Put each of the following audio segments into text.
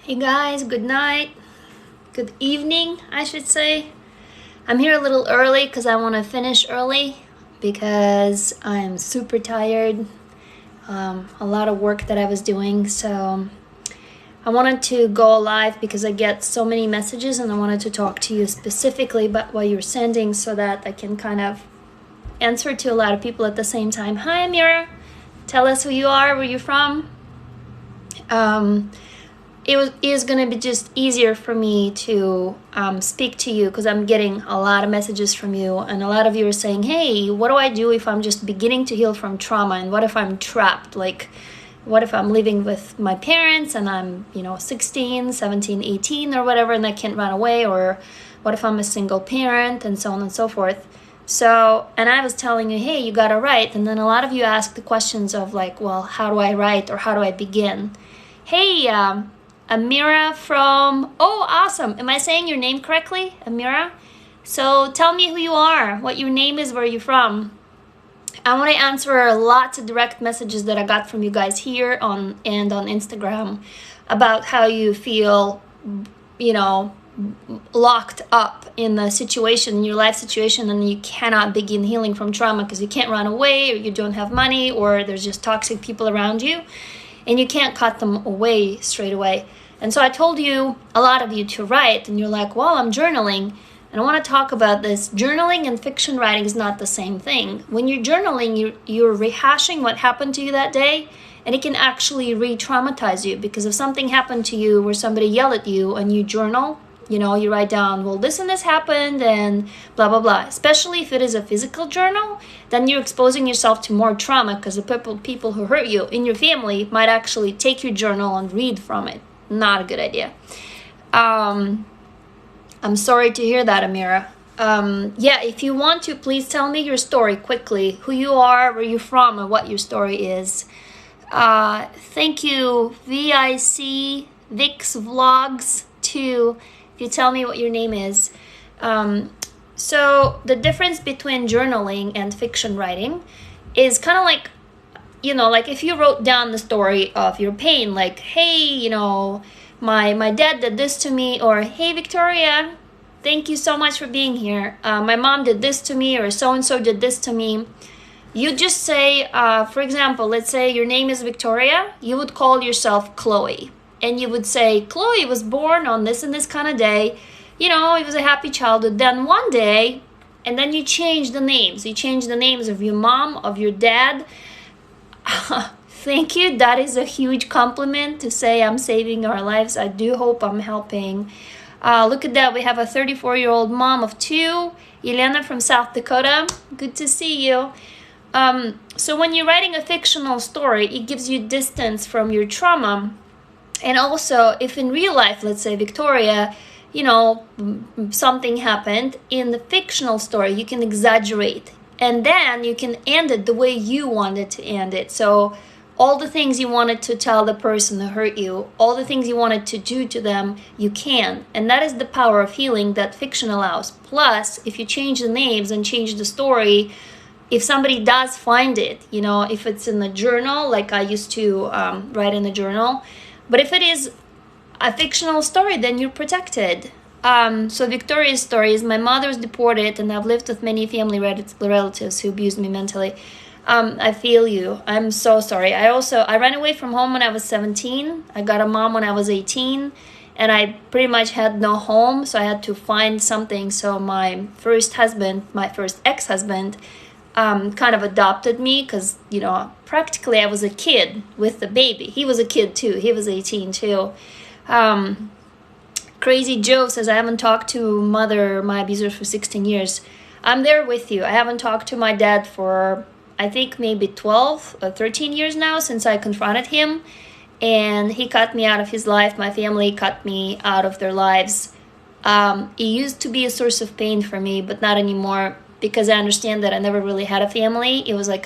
Hey guys, good night. Good evening, I should say. I'm here a little early because I want to finish early because I'm super tired. A lot of work that I was doing, so I wanted to go live because I get so many messages and I wanted to talk to you specifically about what you're sending so that I can kind of answer to a lot of people at the same time. Hi, Amira. Tell us who you are, where you're from. It is going to be just easier for me to speak to you because I'm getting a lot of messages from you, and a lot of you are saying, hey, what do I do if I'm just beginning to heal from trauma, and what if I'm trapped? Like, what if I'm living with my parents and I'm 16, 17, 18 or whatever, and I can't run away? Or what if I'm a single parent, and so on and so forth. So, and I was telling you, hey, you gotta write, and then a lot of you ask the questions of like, well, how do I write, or how do I begin? Hey, Amira from, oh, awesome. Am I saying your name correctly, Amira? So tell me who you are, what your name is, where you're from. I want to answer lots of direct messages that I got from you guys here on Instagram about how you feel, locked up in the situation, in your life situation, and you cannot begin healing from trauma because you can't run away, or you don't have money, or there's just toxic people around you, and you can't cut them away straight away. And so I told you, a lot of you, to write, and you're like, well, I'm journaling. And I want to talk about this. Journaling and fiction writing is not the same thing. When you're journaling, you're rehashing what happened to you that day, and it can actually re-traumatize you, because if something happened to you where somebody yelled at you and you journal, you write down, well, this and this happened and blah, blah, blah. Especially if it is a physical journal, then you're exposing yourself to more trauma, because the people who hurt you in your family might actually take your journal and read from it. Not a good idea. I'm sorry to hear that, Amira. If you want to, please tell me your story quickly. Who you are, where you're from, and what your story is. Thank you, VIC, Vix Vlogs, too. If you tell me what your name is. So the difference between journaling and fiction writing is kind of like, like if you wrote down the story of your pain, like, hey, my dad did this to me, or hey, Victoria, thank you so much for being here. My mom did this to me, or so-and-so did this to me. You just say, for example, let's say your name is Victoria. You would call yourself Chloe. And you would say, Chloe was born on this and this kind of day. It was a happy childhood. Then one day, and then you change the names. You change the names of your mom, of your dad. Thank you. That is a huge compliment to say I'm saving our lives. I do hope I'm helping. Look at that. We have a 34-year-old mom of 2, Elena from South Dakota. Good to see you. So when you're writing a fictional story, it gives you distance from your trauma. And also, if in real life, let's say Victoria, something happened, in the fictional story, you can exaggerate. And then you can end it the way you wanted to end it. So all the things you wanted to tell the person who hurt you, all the things you wanted to do to them, you can. And that is the power of healing that fiction allows. Plus, if you change the names and change the story, if somebody does find it, if it's in the journal, like I used to write in the journal, but if it is a fictional story, then you're protected. So Victoria's story is, my mother was deported, and I've lived with many family relatives who abused me mentally. I feel you. I'm so sorry. I ran away from home when I was 17. I got a mom when I was 18, and I pretty much had no home, so I had to find something. So my first ex-husband, kind of adopted me because, practically I was a kid with the baby. He was a kid too. He was 18 too. Crazy Joe says, I haven't talked to my abuser for 16 years. I'm there with you. I haven't talked to my dad for, I think, maybe 12 or 13 years now, since I confronted him. And he cut me out of his life. My family cut me out of their lives. It used to be a source of pain for me, but not anymore, because I understand that I never really had a family. It was like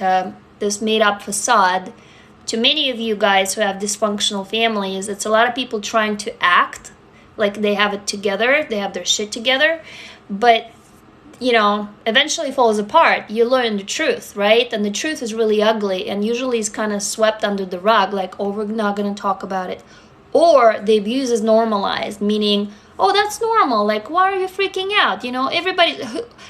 this made-up facade. To many of you guys who have dysfunctional families, it's a lot of people trying to act like they have it together, they have their shit together, but eventually falls apart. You learn the truth, right? And the truth is really ugly, and usually is kind of swept under the rug, like, oh, we're not going to talk about it. or the abuse is normalized, meaning, oh, that's normal, like, why are you freaking out, you know, everybody,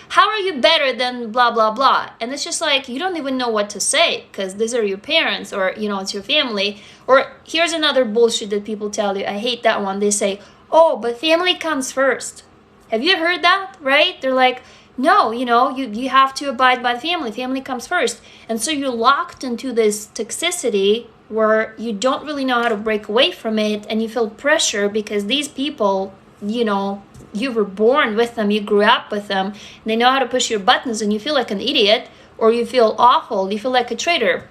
how are you better than blah blah blah? And it's just like, you don't even know what to say, because these are your parents, or, you know, it's your family. Or here's another bullshit that people tell you, I hate that one. They say, oh, but family comes first. Have you heard that? Right? They're like, no, you know, you have to abide by the family comes first. And so you're locked into this toxicity where you don't really know how to break away from it, and you feel pressure because these people, you know, you were born with them, you grew up with them, and they know how to push your buttons, and you feel like an idiot, or you feel awful, you feel like a traitor.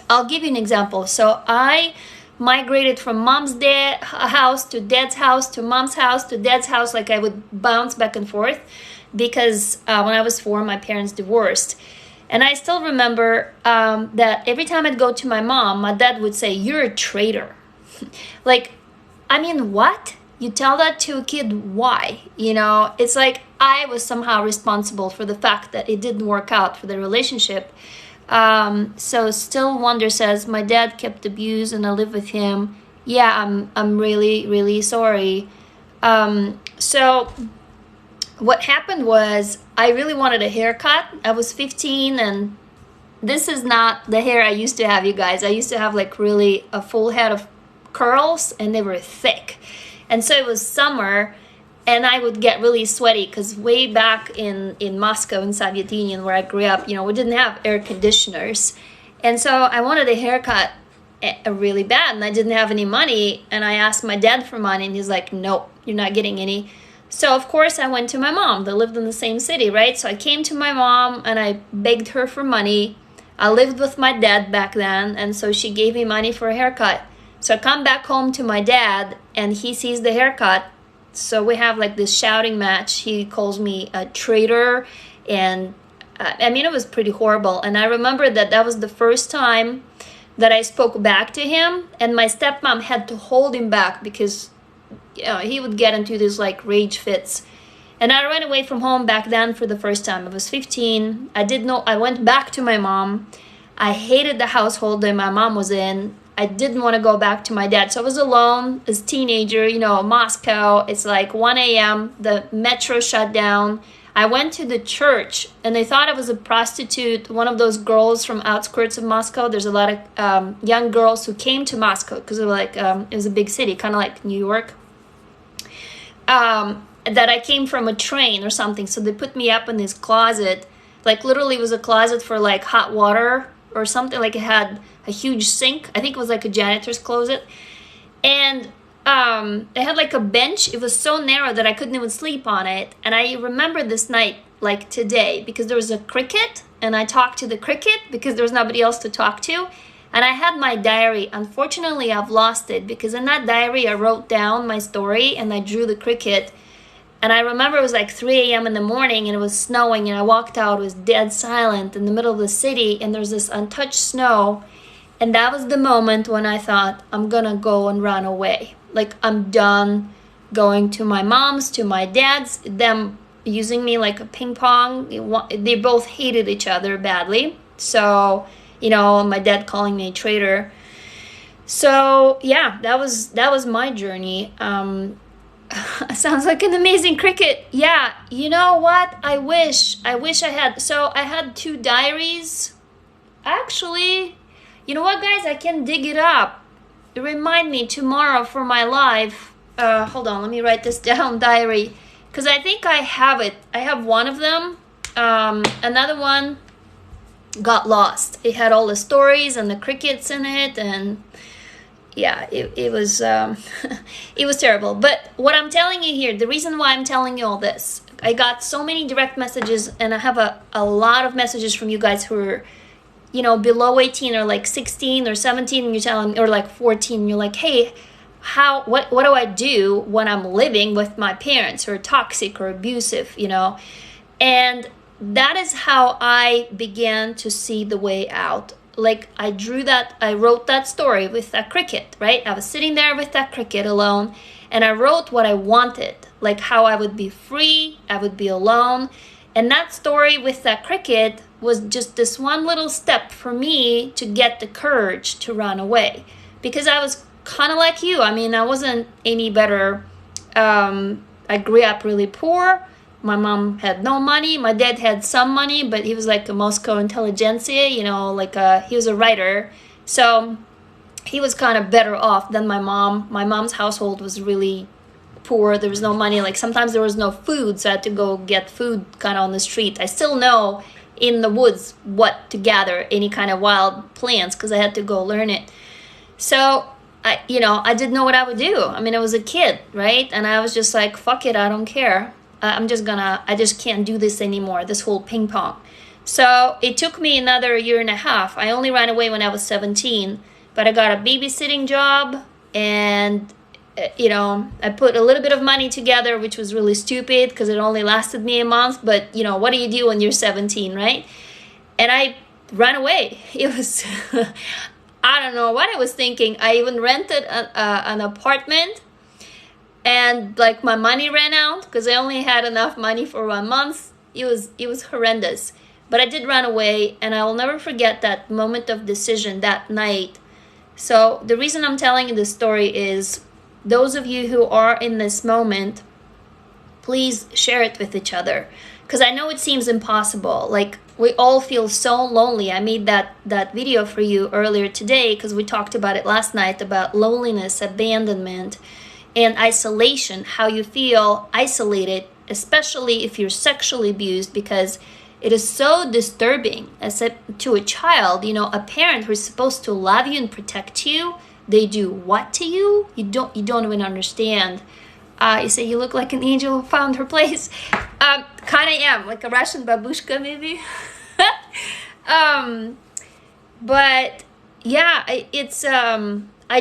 I'll give you an example. So I migrated from mom's house to dad's house to mom's house to dad's house. Like, I would bounce back and forth because when I was 4, my parents divorced. And I still remember that every time I'd go to my mom, my dad would say, you're a traitor. Like, I mean, what? You tell that to a kid, why? You know, it's like I was somehow responsible for the fact that it didn't work out for the relationship. So Still Wonder says, my dad kept abuse and I live with him. Yeah, I'm really, really sorry. So what happened was, I really wanted a haircut. I was 15, and this is not the hair I used to have, you guys. I used to have like really a full head of curls, and they were thick. And so it was summer, and I would get really sweaty because way back in Moscow, in Soviet Union, where I grew up, you know, we didn't have air conditioners. And so I wanted a haircut really bad, and I didn't have any money. And I asked my dad for money, and he's like, nope, you're not getting any. So of course I went to my mom. They lived in the same city, right? So I came to my mom and I begged her for money. I lived with my dad back then, and so she gave me money for a haircut. So I come back home to my dad, and he sees the haircut. So we have like this shouting match. He calls me a traitor, and I mean, it was pretty horrible. And I remember that was the first time that I spoke back to him, and my stepmom had to hold him back because, you know, he would get into these like rage fits. And I ran away from home back then for the first time. I was 15. I went back to my mom. I hated the household that my mom was in. I didn't want to go back to my dad. So I was alone as a teenager, you know, Moscow. It's like 1 a.m. The metro shut down. I went to the church, and they thought I was a prostitute, one of those girls from outskirts of Moscow. There's a lot of young girls who came to Moscow because it was a big city, kind of like New York. That I came from a train or something. So they put me up in this closet. Like, literally it was a closet for like hot water or something. Like, it had a huge sink. I think it was like a janitor's closet. And it had like a bench. It was so narrow that I couldn't even sleep on it. And I remember this night like today, because there was a cricket, and I talked to the cricket because there was nobody else to talk to. And I had my diary. Unfortunately, I've lost it, because in that diary I wrote down my story and I drew the cricket. And I remember it was like 3 a.m. in the morning, and it was snowing, and I walked out. It was dead silent in the middle of the city, and there's this untouched snow. And that was the moment when I thought, I'm gonna go and run away. Like, I'm done going to my mom's, to my dad's, them using me like a ping pong. They both hated each other badly. So, you know, my dad calling me a traitor. So yeah, that was my journey. Sounds like an amazing cricket. Yeah, you know what? I wish I had. So I had 2 diaries. Actually, you know what, guys? I can dig it up. Remind me tomorrow for my live. Hold on, let me write this down. Diary, because I think I have it. I have one of them. Another one got lost. It had all the stories and the crickets in it, and yeah, it was it was terrible. But what I'm telling you here, the reason why I'm telling you all this, I got so many direct messages, and I have a lot of messages from you guys who are, you know, below 18 or like 16 or 17, and you're telling, or like 14, and you're like, hey, what do I do when I'm living with my parents who are toxic or abusive, you know? And that is how I began to see the way out. Like, I wrote that story with that cricket, right? I was sitting there with that cricket alone, and I wrote what I wanted, like how I would be free, I would be alone. And that story with that cricket was just this one little step for me to get the courage to run away, because I was kind of like you. I mean, I wasn't any better. I grew up really poor. My mom had no money. My dad had some money, but he was like a Moscow intelligentsia, you know, like he was a writer. So he was kind of better off than my mom. My mom's household was really poor. There was no money. Like sometimes there was no food, so I had to go get food kind of on the street. I still know in the woods what to gather, any kind of wild plants, because I had to go learn it. So I didn't know what I would do. I mean, I was a kid, right? And I was just like, fuck it, I don't care. I just can't do this anymore, this whole ping pong. So it took me another year and a half. I only ran away when I was 17, but I got a babysitting job, and I put a little bit of money together, which was really stupid because it only lasted me a month. But, what do you do when you're 17, right? And I ran away. It was, I don't know what I was thinking. I even rented an apartment, and like my money ran out because I only had enough money for 1 month. It was horrendous. But I did run away, and I will never forget that moment of decision that night. So the reason I'm telling you this story is, those of you who are in this moment, please share it with each other. Because I know it seems impossible. Like, we all feel so lonely. I made that video for you earlier today because we talked about it last night, about loneliness, abandonment, and isolation. How you feel isolated, especially if you're sexually abused, because it is so disturbing to a child. A parent who's supposed to love you and protect you, they do what to you? You don't even understand. You say you look like an angel who found her place. Kind of am, like a Russian babushka maybe. But yeah, I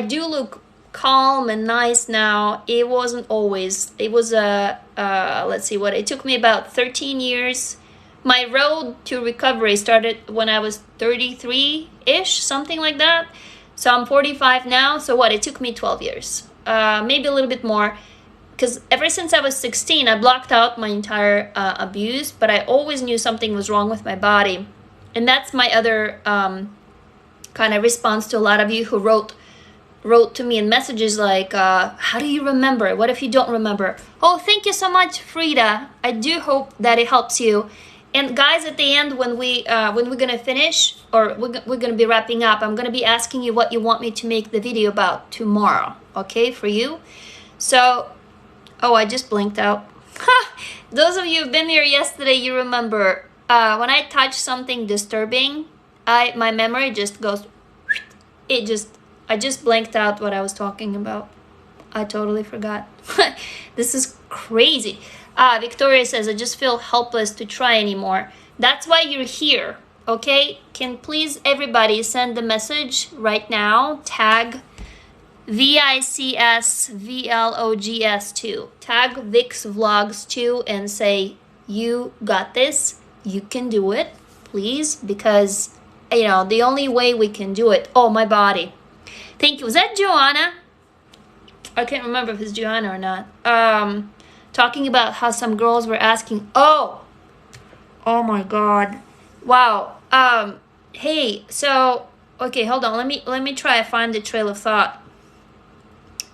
do look calm and nice now. It wasn't always. It was let's see, it took me about 13 years. My road to recovery started when I was 33-ish, something like that. So I'm 45 now. So it took me 12 years, maybe a little bit more. Because ever since I was 16, I blocked out my entire abuse, but I always knew something was wrong with my body. And that's my other kind of response to a lot of you who wrote to me in messages like, how do you remember? What if you don't remember? Oh, thank you so much, Frida. I do hope that it helps you. And guys, at the end, when we're gonna finish, or we're gonna be wrapping up, I'm gonna be asking you what you want me to make the video about tomorrow, okay, for you. So, oh, I just blinked out. Those of you who've been here yesterday, you remember when I touch something disturbing, my memory just goes. I just blanked out what I was talking about. I totally forgot. This is crazy. Victoria says, I just feel helpless to try anymore. That's why you're here, okay? Can please everybody send a message right now, tag VICSVLOGS2, tag VixVlogs2, and say, you got this, you can do it, please, because, the only way we can do it. Oh, my body. Thank you. Was that Joanna? I can't remember if it's Joanna or not. Talking about how some girls were asking, oh my God. Wow. Hey, so, okay, hold on. Let me try to find the trail of thought.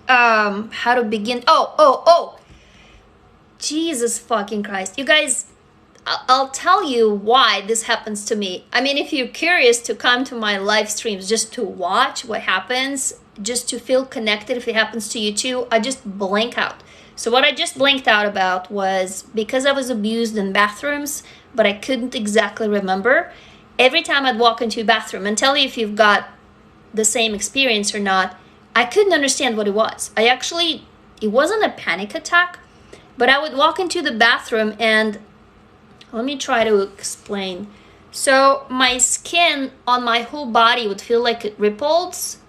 How to begin. Oh. Jesus fucking Christ. You guys, I'll tell you why this happens to me. I mean, if you're curious to come to my live streams just to watch what happens, just to feel connected if it happens to you too, I just blank out. So what I just blanked out about was, because I was abused in bathrooms, but I couldn't exactly remember, every time I'd walk into a bathroom, and tell you if you've got the same experience or not, I couldn't understand what it was. It wasn't a panic attack, but I would walk into the bathroom and, let me try to explain. So my skin on my whole body would feel like it ripples,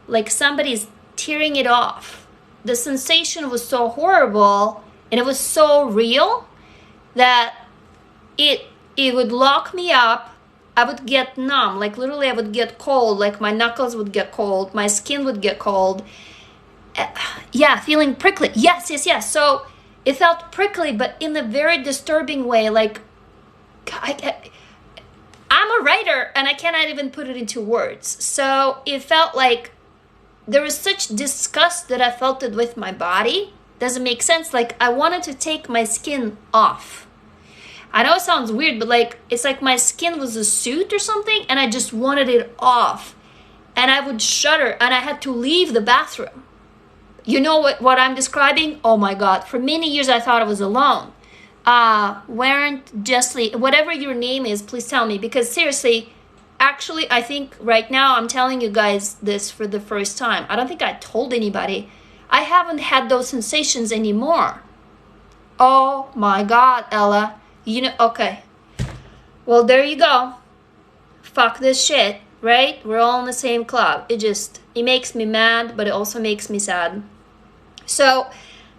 like somebody's tearing it off. The sensation was so horrible, and it was so real that it would lock me up. I would get numb, like literally I would get cold, like my knuckles would get cold, my skin would get cold. Yeah, feeling prickly. Yes. So it felt prickly, but in a very disturbing way. Like, I'm a writer, and I cannot even put it into words. So it felt like there was such disgust that I felt it with my body. Doesn't make sense. Like, I wanted to take my skin off. I know it sounds weird, but like, it's like my skin was a suit or something, and I just wanted it off. And I would shudder, and I had to leave the bathroom. You know what I'm describing? Oh my God. For many years, I thought I was alone. Weren't Jessley, whatever your name is, please tell me. Because seriously, actually, I think right now I'm telling you guys this for the first time. I don't think I told anybody. I haven't had those sensations anymore. Oh my God, Ella. You know, okay. Well, there you go. Fuck this shit, right? We're all in the same club. It makes me mad, but it also makes me sad. So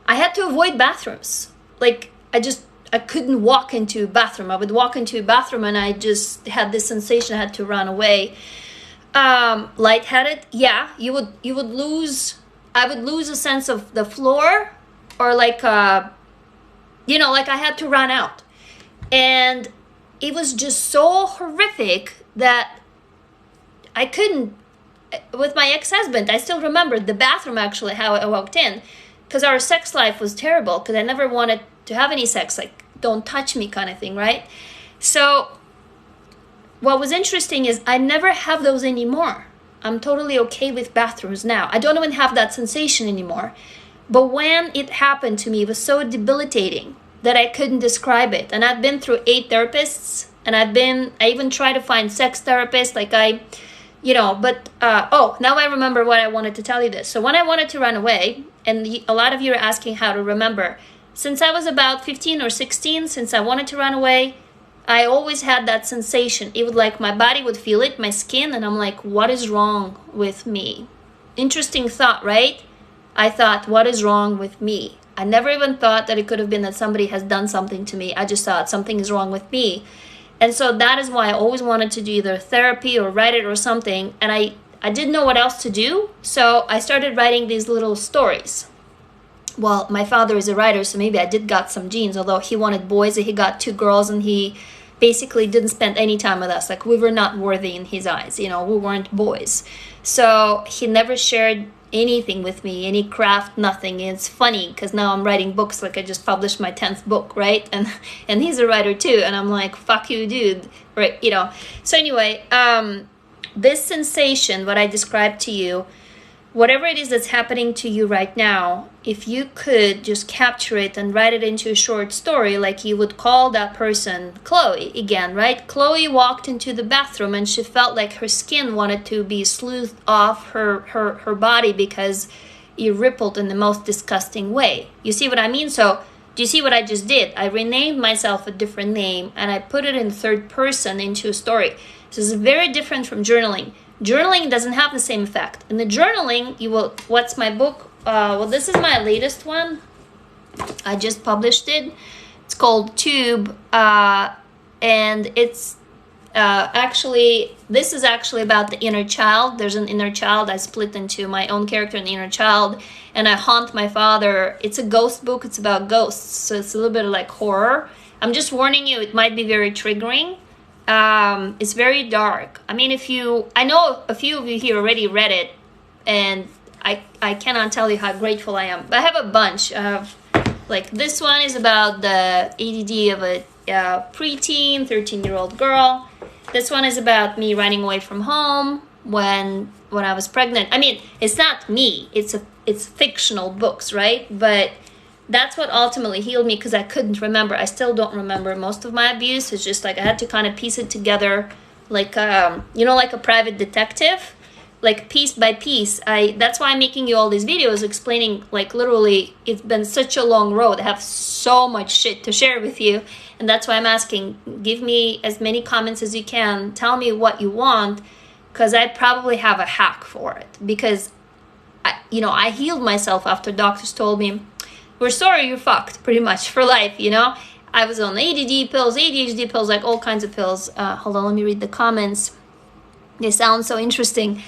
I had to avoid bathrooms. Like, I couldn't walk into a bathroom. I would walk into a bathroom and I just had this sensation I had to run away. Lightheaded, yeah, you would lose. I would lose a sense of the floor, or like, you know, like I had to run out. And it was just so horrific that I couldn't. With my ex-husband, I still remember the bathroom, actually, how I walked in, because our sex life was terrible, because I never wanted to have any sex, like, don't touch me kind of thing, right? So what was interesting is I never have those anymore. I'm totally okay with bathrooms now. I don't even have that sensation anymore. But when it happened to me, it was so debilitating that I couldn't describe it. And I've been through 8 therapists, and I even tried to find sex therapists, like now I remember what I wanted to tell you this. So when I wanted to run away, and a lot of you are asking how to remember, since I was about 15 or 16, since I wanted to run away, I always had that sensation. It would, like, my body would feel it, my skin, and I'm like, what is wrong with me? Interesting thought, right? I thought, what is wrong with me? I never even thought that it could have been that somebody has done something to me. I just thought something is wrong with me. And so that is why I always wanted to do either therapy or write it or something. And I didn't know what else to do. So I started writing these little stories. Well, my father is a writer, so maybe I did got some genes. Although he wanted boys, and he got 2 girls, and he basically didn't spend any time with us. Like, we were not worthy in his eyes. You know, we weren't boys. So he never shared anything with me, any craft, nothing. And it's funny because now I'm writing books. Like, I just published my 10th book, right? And he's a writer too, and I'm like, fuck you, dude, right? You know. So anyway, this sensation, what I described to you, whatever it is that's happening to you right now, if you could just capture it and write it into a short story, like you would call that person Chloe again, right? Chloe walked into the bathroom and she felt like her skin wanted to be sleuthed off her body because it rippled in the most disgusting way. You see what I mean? So do you see what I just did? I renamed myself a different name and I put it in third person into a story. This is very different from journaling. Journaling doesn't have the same effect. In the journaling, you will, what's my book? Well, this is my latest one. I just published it. It's called Tube. And it's actually, this is actually about the inner child. There's an inner child. I split into my own character and the inner child. And I haunt my father. It's a ghost book. It's about ghosts. So it's a little bit like horror. I'm just warning you, it might be very triggering. It's very dark. I mean, I know a few of you here already read it, and I cannot tell you how grateful I am. But I have a bunch of, like, this one is about the ADD of a preteen, 13-year-old girl. This one is about me running away from home when I was pregnant. I mean, it's not me. It's fictional books, right? But that's what ultimately healed me, because I couldn't remember. I still don't remember most of my abuse. It's just like I had to kind of piece it together, like like a private detective, like piece by piece. That's why I'm making you all these videos explaining, like, literally, it's been such a long road. I have so much shit to share with you, and that's why I'm asking, give me as many comments as you can. Tell me what you want, because I probably have a hack for it. Because I healed myself after doctors told me, we're sorry, you're fucked, pretty much, for life, I was on ADD pills, ADHD pills, like all kinds of pills. Hold on, let me read the comments. They sound so interesting.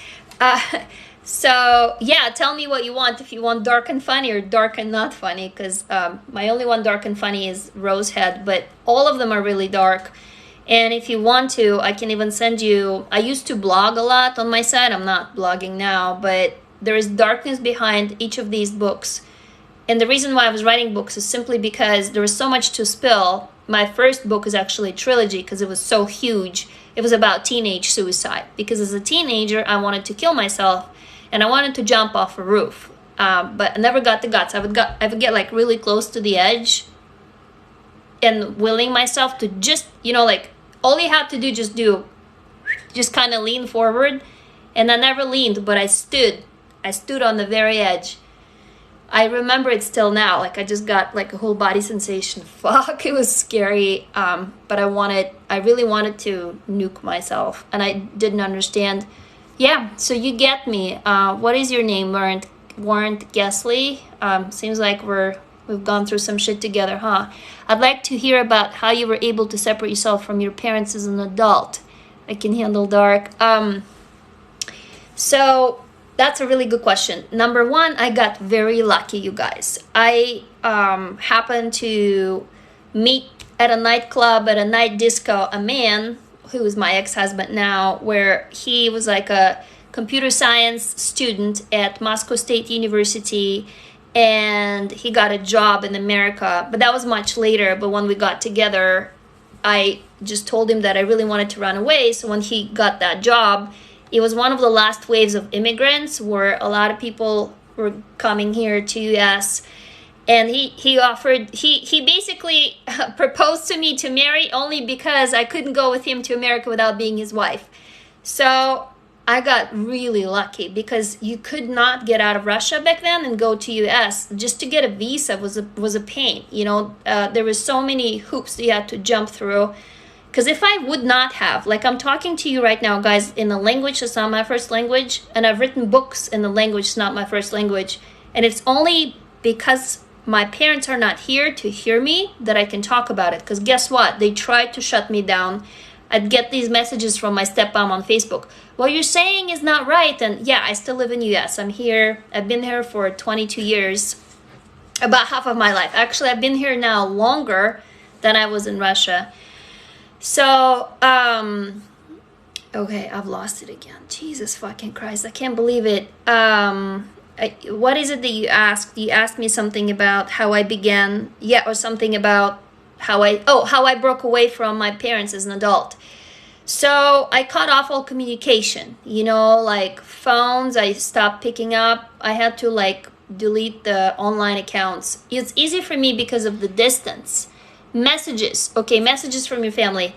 So, yeah, tell me what you want. If you want dark and funny or dark and not funny, because my only one dark and funny is Rosehead, but all of them are really dark. And if you want to, I can even send you... I used to blog a lot on my site. I'm not blogging now, but there is darkness behind each of these books. And the reason why I was writing books is simply because there was so much to spill. My first book is actually a trilogy because it was so huge. It was about teenage suicide. Because as a teenager, I wanted to kill myself and I wanted to jump off a roof. But I never got the guts. I would get like really close to the edge and willing myself to just, you know, like all you have to do, just kind of lean forward. And I never leaned, but I stood on the very edge. I remember it still now. Like I just got like a whole body sensation. Fuck, it was scary. But I really wanted to nuke myself, and I didn't understand. Yeah, so you get me. What is your name, Warrant Gesley? Seems like we've gone through some shit together, huh? I'd like to hear about how you were able to separate yourself from your parents as an adult. I can handle dark. So that's a really good question. Number one, I got very lucky, you guys. I happened to meet at a nightclub, at a night disco, a man who is my ex-husband now, where he was like a computer science student at Moscow State University, and he got a job in America. But that was much later. But when we got together, I just told him that I really wanted to run away. So when he got that job, it was one of the last waves of immigrants where a lot of people were coming here to US. And he basically proposed to me to marry only because I couldn't go with him to America without being his wife. So I got really lucky because you could not get out of Russia back then and go to US. Just to get a visa was a pain. You know, there was so many hoops that you had to jump through. Because if I would not have, like I'm talking to you right now, guys, in a language that's not my first language, and I've written books in the language that's not my first language, and it's only because my parents are not here to hear me that I can talk about it. Because guess what? They tried to shut me down. I'd get these messages from my stepmom on Facebook. What you're saying is not right. And yeah, I still live in US. I'm here. I've been here for 22 years, about half of my life. Actually, I've been here now longer than I was in Russia. So, okay, I've lost it again. Jesus fucking Christ, I can't believe it. What is it that you asked? You asked me something about how I began, yeah, or something about how I broke away from my parents as an adult. So I cut off all communication, you know, like phones, I stopped picking up. I had to like delete the online accounts. It's easy for me because of the distance. Messages, okay, messages from your family,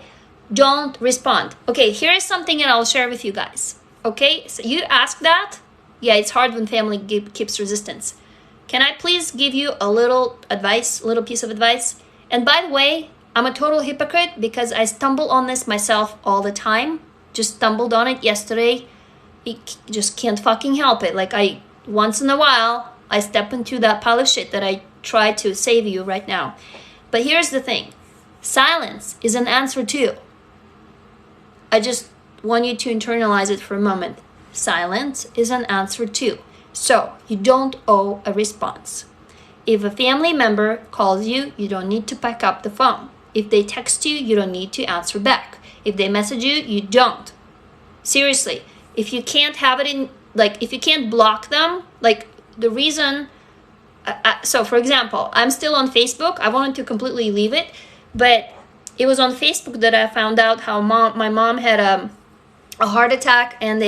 don't respond. Okay, here is something that I'll share with you guys. Okay, so you ask that. Yeah, it's hard when family keeps resistance. Can I please give you a little piece of advice? And by the way, I'm a total hypocrite because I stumble on this myself all the time. Just stumbled on it yesterday. Just can't fucking help it. Like once in a while, I step into that pile of shit that I try to save you right now. But here's the thing. Silence is an answer too. I just want you to internalize it for a moment. Silence is an answer too. So you don't owe a response. If a family member calls you, you don't need to pick up the phone. If they text you, you don't need to answer back. If they message you, you don't. Seriously, if you can't have it in, like, if you can't block them, like the reason, so for example, I'm still on Facebook. I wanted to completely leave it, but it was on Facebook that I found out how my mom had a heart attack and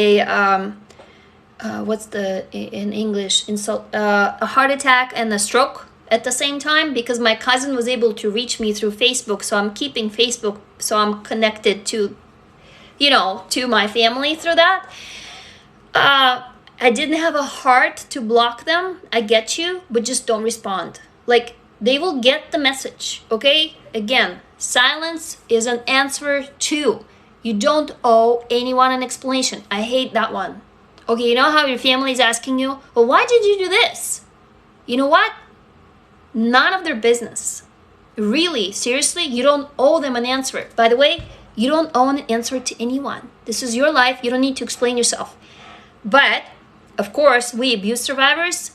what's the in English insult, a heart attack and a stroke at the same time, because my cousin was able to reach me through Facebook. So I'm keeping Facebook, so I'm connected to, you know, to my family through that. I didn't have a heart to block them. I get you, but just don't respond. Like, they will get the message, okay? Again, silence is an answer too. You don't owe anyone an explanation. I hate that one. Okay, you know how your family is asking you, well, why did you do this? You know what? None of their business. Really, seriously, you don't owe them an answer. By the way, you don't owe an answer to anyone. This is your life. You don't need to explain yourself. But, of course, we abuse survivors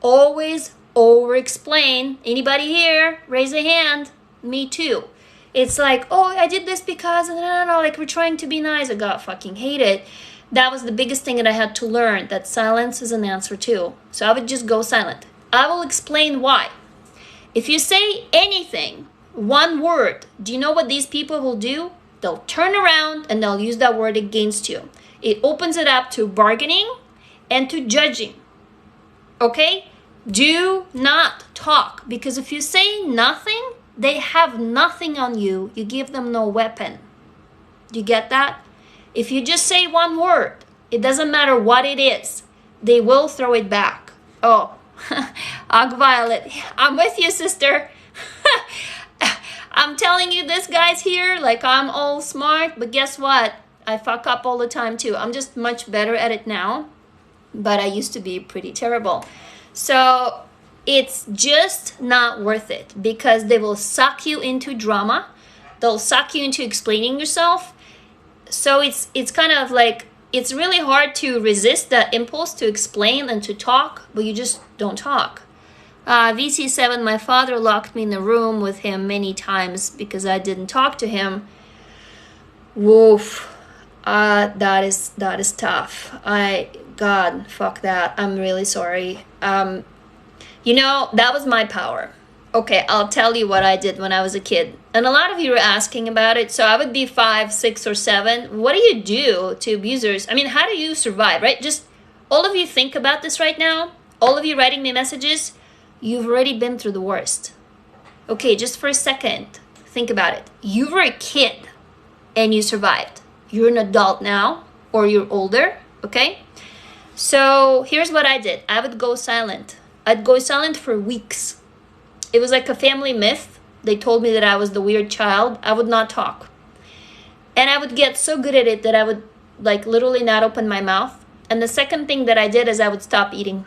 always over-explain. Anybody here? Raise a hand. Me too. It's like, oh, I did this because, no, like we're trying to be nice. I God fucking hate it. That was the biggest thing that I had to learn, that silence is an answer too. So I would just go silent. I will explain why. If you say anything, one word, do you know what these people will do? They'll turn around and they'll use that word against you. It opens it up to bargaining and to judging. Okay? Do not talk, because if you say nothing, they have nothing on you. You give them no weapon. Do you get that? If you just say one word, it doesn't matter what it is, they will throw it back. Oh, Ag Violet, I'm with you, sister. I'm telling you this, guys, here, like I'm all smart, but guess what? I fuck up all the time too. I'm just much better at it now, but I used to be pretty terrible. So it's just not worth it, because they will suck you into drama. They'll suck you into explaining yourself. So it's kind of like, it's really hard to resist that impulse to explain and to talk, but you just don't talk. VC7, my father locked me in the room with him many times because I didn't talk to him. Woof. That is tough. God, fuck that. I'm really sorry. You know, that was my power. Okay, I'll tell you what I did when I was a kid. And a lot of you are asking about it. So I would be 5, 6, or 7. What do you do to abusers? I mean, how do you survive, right? Just all of you think about this right now. All of you writing me messages, you've already been through the worst. Okay, just for a second, think about it. You were a kid and you survived. You're an adult now, or you're older, okay? So here's what I did. I would go silent. I'd go silent for weeks. It was like a family myth. They told me that I was the weird child. I would not talk. And I would get so good at it that I would like literally not open my mouth. And the second thing that I did is I would stop eating.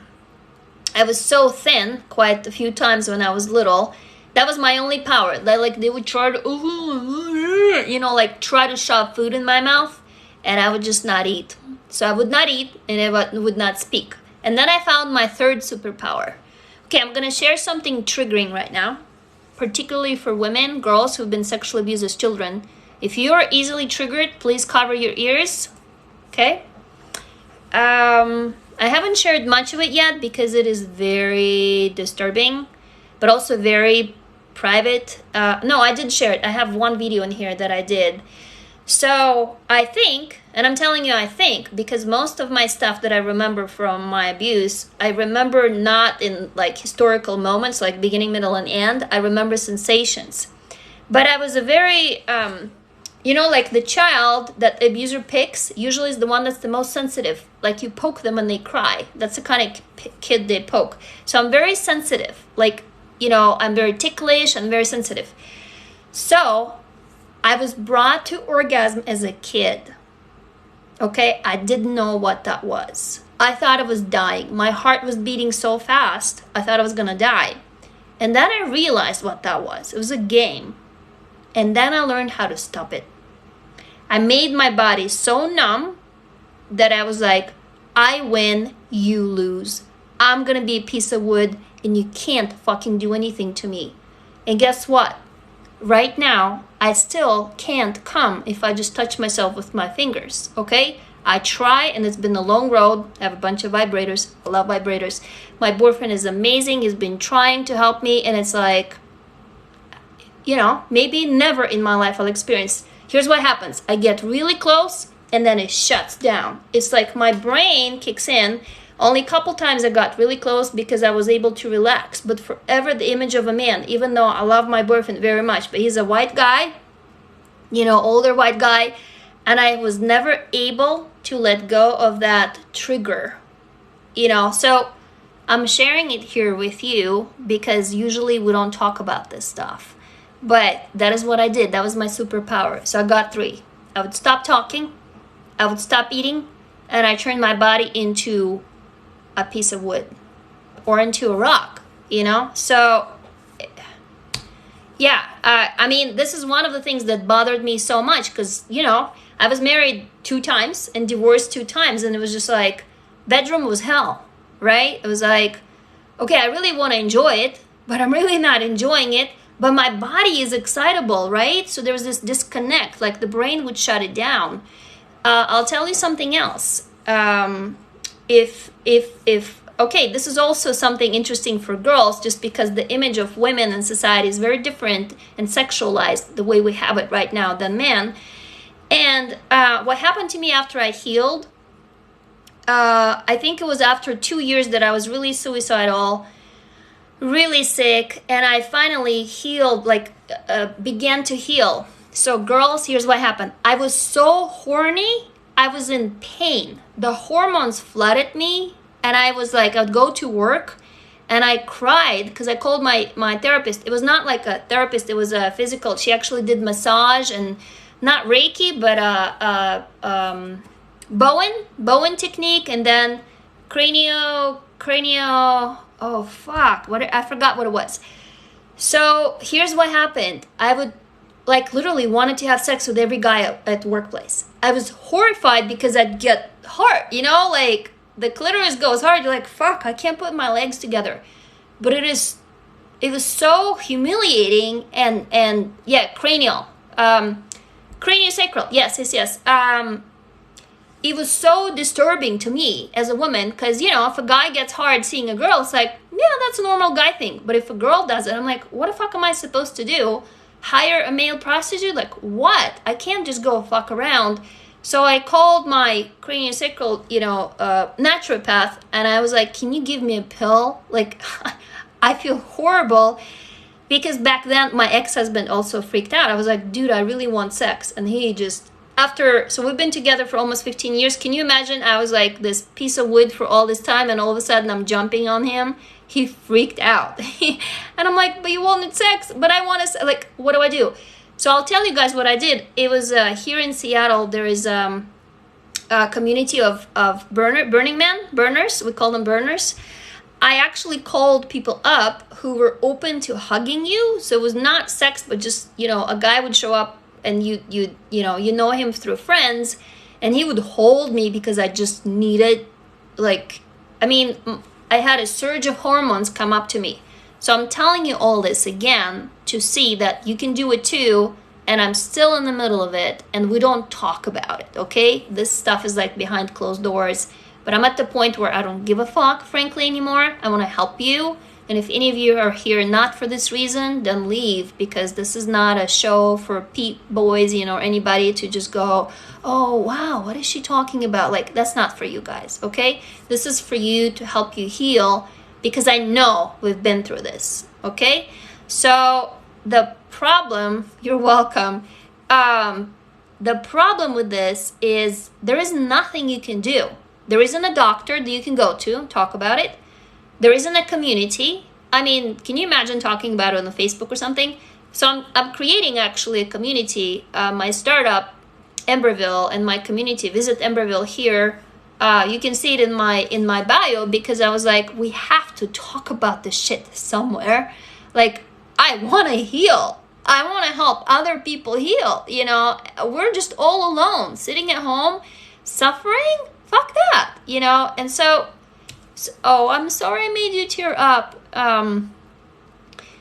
I was so thin quite a few times when I was little. That was my only power. Like they would try to, you know, like try to shove food in my mouth, and I would just not eat. So I would not eat and I would not speak. And then I found my third superpower. Okay, I'm gonna share something triggering right now, particularly for women, girls who've been sexually abused as children. If you are easily triggered, please cover your ears, okay? I haven't shared much of it yet because it is very disturbing, but also very private. No, I did share it. I have one video in here that I did. So I think, and I'm telling you I think, because most of my stuff that I remember from my abuse, I remember not in like historical moments, like beginning, middle, and end. I remember sensations. But I was a very, you know, like the child that the abuser picks usually is the one that's the most sensitive. Like you poke them and they cry. That's the kind of kid they poke. So I'm very sensitive. Like, you know, I'm very ticklish and very sensitive. So I was brought to orgasm as a kid. Okay, I didn't know what that was. I thought I was dying. My heart was beating so fast, I thought I was gonna die. And then I realized what that was. It was a game. And then I learned how to stop it. I made my body so numb that I was like, I win, you lose. I'm gonna be a piece of wood and you can't fucking do anything to me. And guess what? Right now, I still can't come if I just touch myself with my fingers, okay? I try, and it's been a long road. I have a bunch of vibrators. I love vibrators. My boyfriend is amazing. He's been trying to help me, and it's like, you know, maybe never in my life I'll experience. Here's what happens. I get really close, and then it shuts down. It's like my brain kicks in. Only a couple times I got really close because I was able to relax. But forever the image of a man, even though I love my boyfriend very much, but he's a white guy, you know, older white guy, and I was never able to let go of that trigger, you know. So I'm sharing it here with you because usually we don't talk about this stuff. But that is what I did. That was my superpower. So I got 3. I would stop talking, I would stop eating, and I turned my body into a piece of wood or into a rock, you know. So yeah, I mean, this is one of the things that bothered me so much because, you know, I was married 2 times and divorced 2 times, and it was just like, bedroom was hell, right? It was like, okay, I really want to enjoy it, but I'm really not enjoying it, but my body is excitable, right? So there was this disconnect, like the brain would shut it down. I'll tell you something else. If okay, this is also something interesting for girls, just because the image of women in society is very different and sexualized the way we have it right now than men. And what happened to me after I healed, I think it was after 2 years that I was really suicidal, really sick, and I finally healed, like began to heal. So girls, here's what happened. I was so horny, I was in pain. The hormones flooded me, and I was like, I'd go to work and I cried because I called my therapist. It was not like a therapist, it was a physical. She actually did massage and not Reiki, but Bowen technique, and then cranial, oh fuck, what, I forgot what it was. So here's what happened. I would like literally wanted to have sex with every guy at the workplace. I was horrified because I'd get hard, you know, like the clitoris goes hard. You're like, fuck, I can't put my legs together. But it was so humiliating, and yeah, craniosacral, yes. It was so disturbing to me as a woman, because, you know, if a guy gets hard seeing a girl, it's like, yeah, that's a normal guy thing. But if a girl does it, I'm like, what the fuck am I supposed to do? Hire a male prostitute? Like, what? I can't just go fuck around. So I called my craniosacral, you know, naturopath, and I was like, can you give me a pill? Like, I feel horrible. Because back then, my ex-husband also freaked out. I was like, dude, I really want sex. And he just, so we've been together for almost 15 years. Can you imagine? I was like this piece of wood for all this time, and all of a sudden I'm jumping on him. He freaked out. And I'm like, but you wanted sex, but I want to, like, what do I do? So I'll tell you guys what I did. It was here in Seattle, there is a community of Burning Man, burners. We call them burners. I actually called people up who were open to hugging you. So it was not sex, but just, you know, a guy would show up, and you know him through friends, and he would hold me because I just needed, like, I mean, I had a surge of hormones come up to me. So I'm telling you all this again to see that you can do it too, and I'm still in the middle of it, and we don't talk about it, okay? This stuff is like behind closed doors, but I'm at the point where I don't give a fuck, frankly, anymore. I want to help you. And if any of you are here not for this reason, then leave, because this is not a show for boys, you know, or anybody to just go, oh, wow, what is she talking about? Like, that's not for you guys, okay? This is for you to help you heal, because I know we've been through this, okay? So the problem, you're welcome. The problem with this is there is nothing you can do. There isn't a doctor that you can go to talk about it. There isn't a community. I mean, can you imagine talking about it on Facebook or something? So I'm creating actually a community. My startup, Emberville, and my community, Visit Emberville here. You can see it in my bio, because I was like, we have to talk about this shit somewhere. Like, I want to heal. I want to help other people heal. You know, we're just all alone, sitting at home, suffering. Fuck that, you know. And so oh, I'm sorry I made you tear up. I'm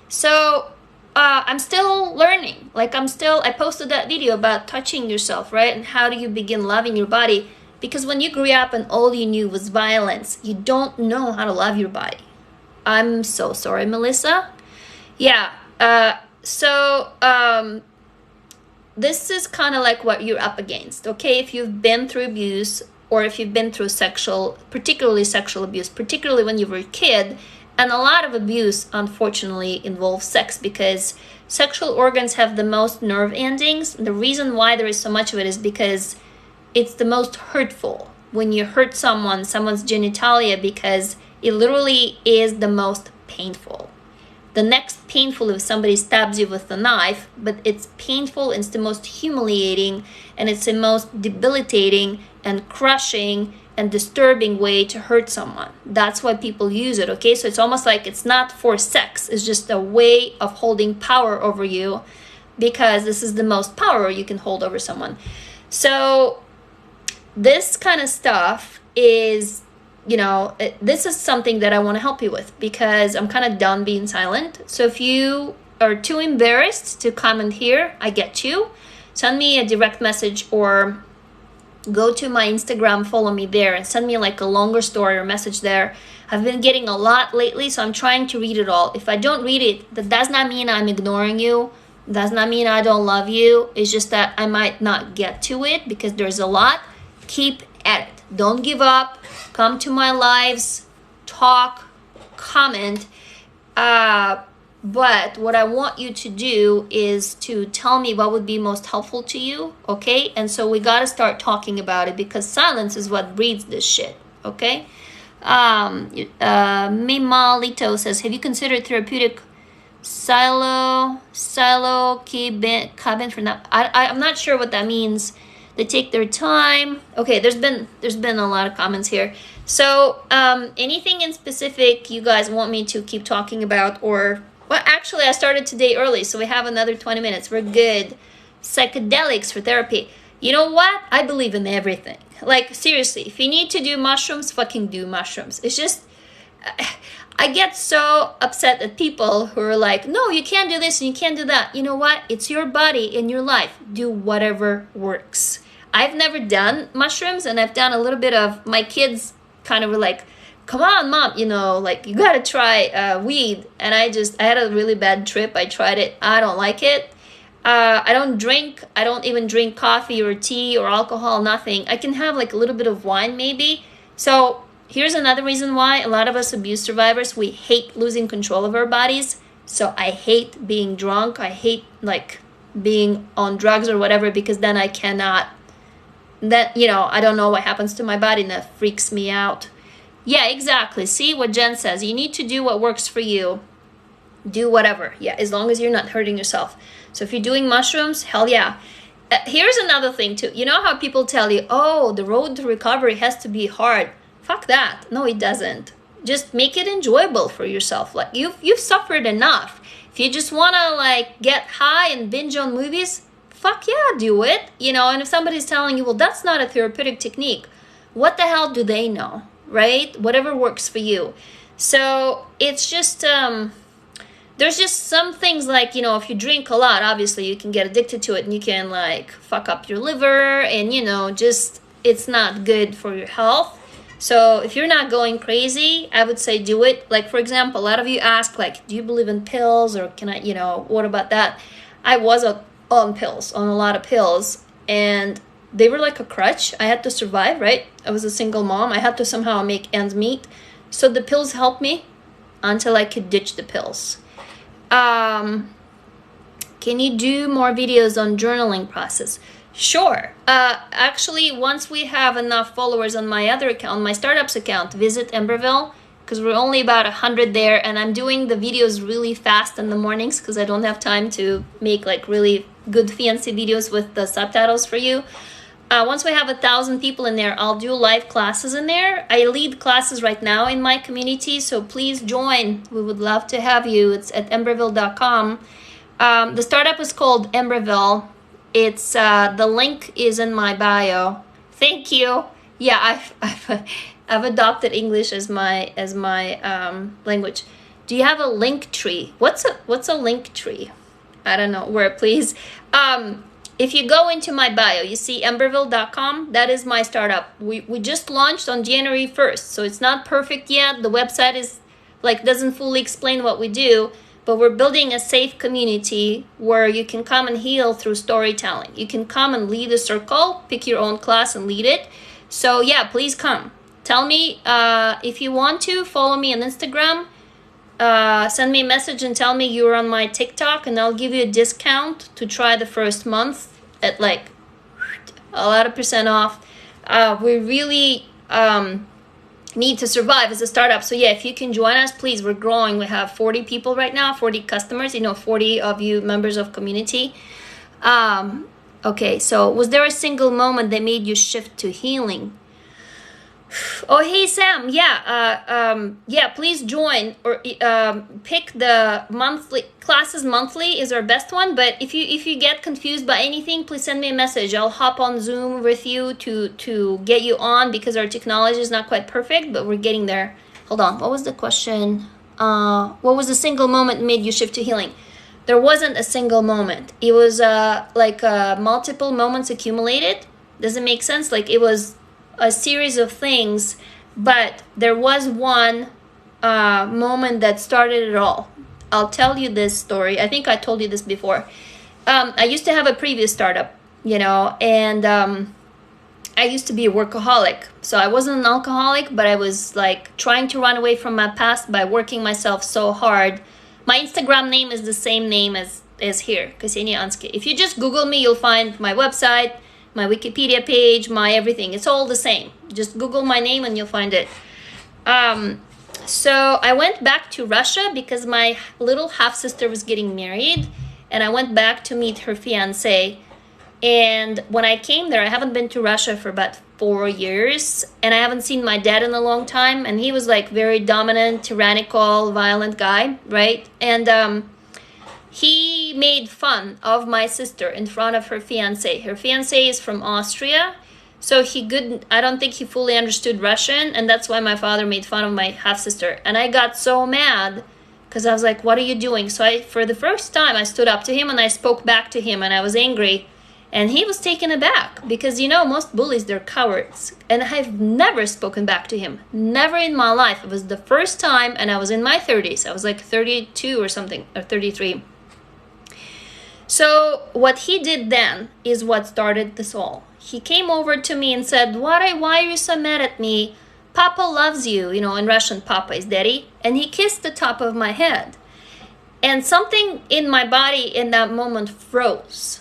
still learning. Like, I posted that video about touching yourself, right? And how do you begin loving your body? Because when you grew up and all you knew was violence, you don't know how to love your body. I'm so sorry, Melissa. Yeah. This is kind of like what you're up against, okay? If you've been through abuse, or if you've been through particularly sexual abuse, particularly when you were a kid. And a lot of abuse, unfortunately, involves sex, because sexual organs have the most nerve endings. The reason why there is so much of it is because it's the most hurtful. When you hurt someone's genitalia, because it literally is the most painful. The next painful if somebody stabs you with a knife, but it's painful, it's the most humiliating, and it's the most debilitating and crushing and disturbing way to hurt someone. That's why people use it, okay? So it's almost like it's not for sex, it's just a way of holding power over you, because this is the most power you can hold over someone. So this kind of stuff is, you know, this is something that I want to help you with, because I'm kind of done being silent. So if you are too embarrassed to comment here, I get you. Send me a direct message, or go to my Instagram, follow me there, and send me like a longer story or message there. I've been getting a lot lately, so I'm trying to read it all. If I don't read it, that does not mean I'm ignoring you. Does not mean I don't love you. It's just that I might not get to it because there's a lot. Keep at it. Don't give up. Come to my lives, talk, comment. But what I want you to do is to tell me what would be most helpful to you, okay? And so we got to start talking about it because silence is what breeds this shit, okay? Mimalito says, have you considered therapeutic cabin for now? I'm not sure what that means. They take their time. Okay, there's been a lot of comments here. So anything in specific you guys want me to keep talking about, or well, actually I started today early, so we have another 20 minutes. We're good. Psychedelics for therapy. You know what? I believe in everything. Like, seriously, if you need to do mushrooms, fucking do mushrooms. It's just, I get so upset at people who are like, no, you can't do this and you can't do that. You know what? It's your body and your life. Do whatever works. I've never done mushrooms, and I've done a little bit of, my kids kind of were like, come on, mom, you know, like, you gotta try weed. And I had a really bad trip. I tried it. I don't like it. I don't drink. I don't even drink coffee or tea or alcohol, nothing. I can have like a little bit of wine maybe. So here's another reason why a lot of us abuse survivors, we hate losing control of our bodies. So I hate being drunk. I hate like being on drugs or whatever, because then I cannot, that, you know, I don't know what happens to my body and that freaks me out. Yeah, exactly. See what Jen says. You need to do what works for you. Do whatever. Yeah, as long as you're not hurting yourself. So if you're doing mushrooms, hell yeah. Here's another thing too. You know how people tell you, oh, the road to recovery has to be hard. Fuck that. No, it doesn't. Just make it enjoyable for yourself. Like you've suffered enough. If you just want to like get high and binge on movies, fuck yeah, do it. You know, and if somebody's telling you, well, that's not a therapeutic technique, what the hell do they know, right? Whatever works for you. So it's just, there's just some things like, you know, if you drink a lot, obviously you can get addicted to it and you can like fuck up your liver and, you know, just, it's not good for your health. So if you're not going crazy, I would say do it. Like, for example, a lot of you ask like, do you believe in pills, or can I, you know, what about that? I was on pills, on a lot of pills, and they were like a crutch. I had to survive, right? I was a single mom. I had to somehow make ends meet. So the pills helped me until I could ditch the pills. Can you do more videos on journaling process? Sure. Actually, once we have enough followers on my other account, my startups account, visit Emberville, because we're only about 100 there, and I'm doing the videos really fast in the mornings because I don't have time to make like really good fancy videos with the subtitles for you. Once we have 1,000 people in there, I'll do live classes in there. I lead classes right now in my community, so please join. We would love to have you. It's at emberville.com. The startup is called Emberville. It's the link is in my bio. Thank you. Yeah, I've adopted English as my language. Do you have a link tree? What's a link tree? I don't know. Where, please? If you go into my bio, you see emberville.com. That is my startup. We just launched on January 1st, so it's not perfect yet. The website is like doesn't fully explain what we do, but we're building a safe community where you can come and heal through storytelling. You can come and lead a circle, pick your own class and lead it. So yeah, please come. Tell me if you want to follow me on Instagram. Send me a message and tell me you're on my TikTok, and I'll give you a discount to try the first month at like a lot of % off. We really need to survive as a startup. So yeah, if you can join us, please. We're growing. We have 40 people right now, 40 customers, 40 of you members of community. Okay, so was there a single moment that made you shift to healing? Oh, hey Sam, yeah, please join, or pick the monthly classes. Monthly is our best one, but if you get confused by anything, please send me a message. I'll hop on Zoom with you to get you on, because our technology is not quite perfect, but we're getting there. Hold on, what was the question? What was the single moment that made you shift to healing? There wasn't a single moment. It was like multiple moments accumulated. Does it make sense? Like, it was a series of things, but there was one moment that started it all. I'll tell you this story. I think I told you this before. I used to have a previous startup, and I used to be a workaholic. So I wasn't an alcoholic, but I was like trying to run away from my past by working myself so hard. My Instagram name is the same name as here, Ksenia Ansky. If you just Google me, you'll find my website, my Wikipedia page, my everything. It's all the same. Just Google my name and you'll find it. So I went back to Russia because my little half-sister was getting married, and I went back to meet her fiance. And when I came there, I haven't been to Russia for about 4 years, and I haven't seen my dad in a long time, and he was like very dominant, tyrannical, violent guy, right? And he made fun of my sister in front of her fiance. Her fiance is from Austria, so I don't think he fully understood Russian, and that's why my father made fun of my half-sister. And I got so mad because I was like, what are you doing? So for the first time, I stood up to him and I spoke back to him, and I was angry. And he was taken aback because, most bullies, they're cowards. And I've never spoken back to him. Never in my life. It was the first time, and I was in my 30s. I was like 32 or something, or 33. So what he did then is what started this all. He came over to me and said, why are you so mad at me? Papa loves you. In Russian, Papa is daddy. And he kissed the top of my head. And something in my body in that moment froze.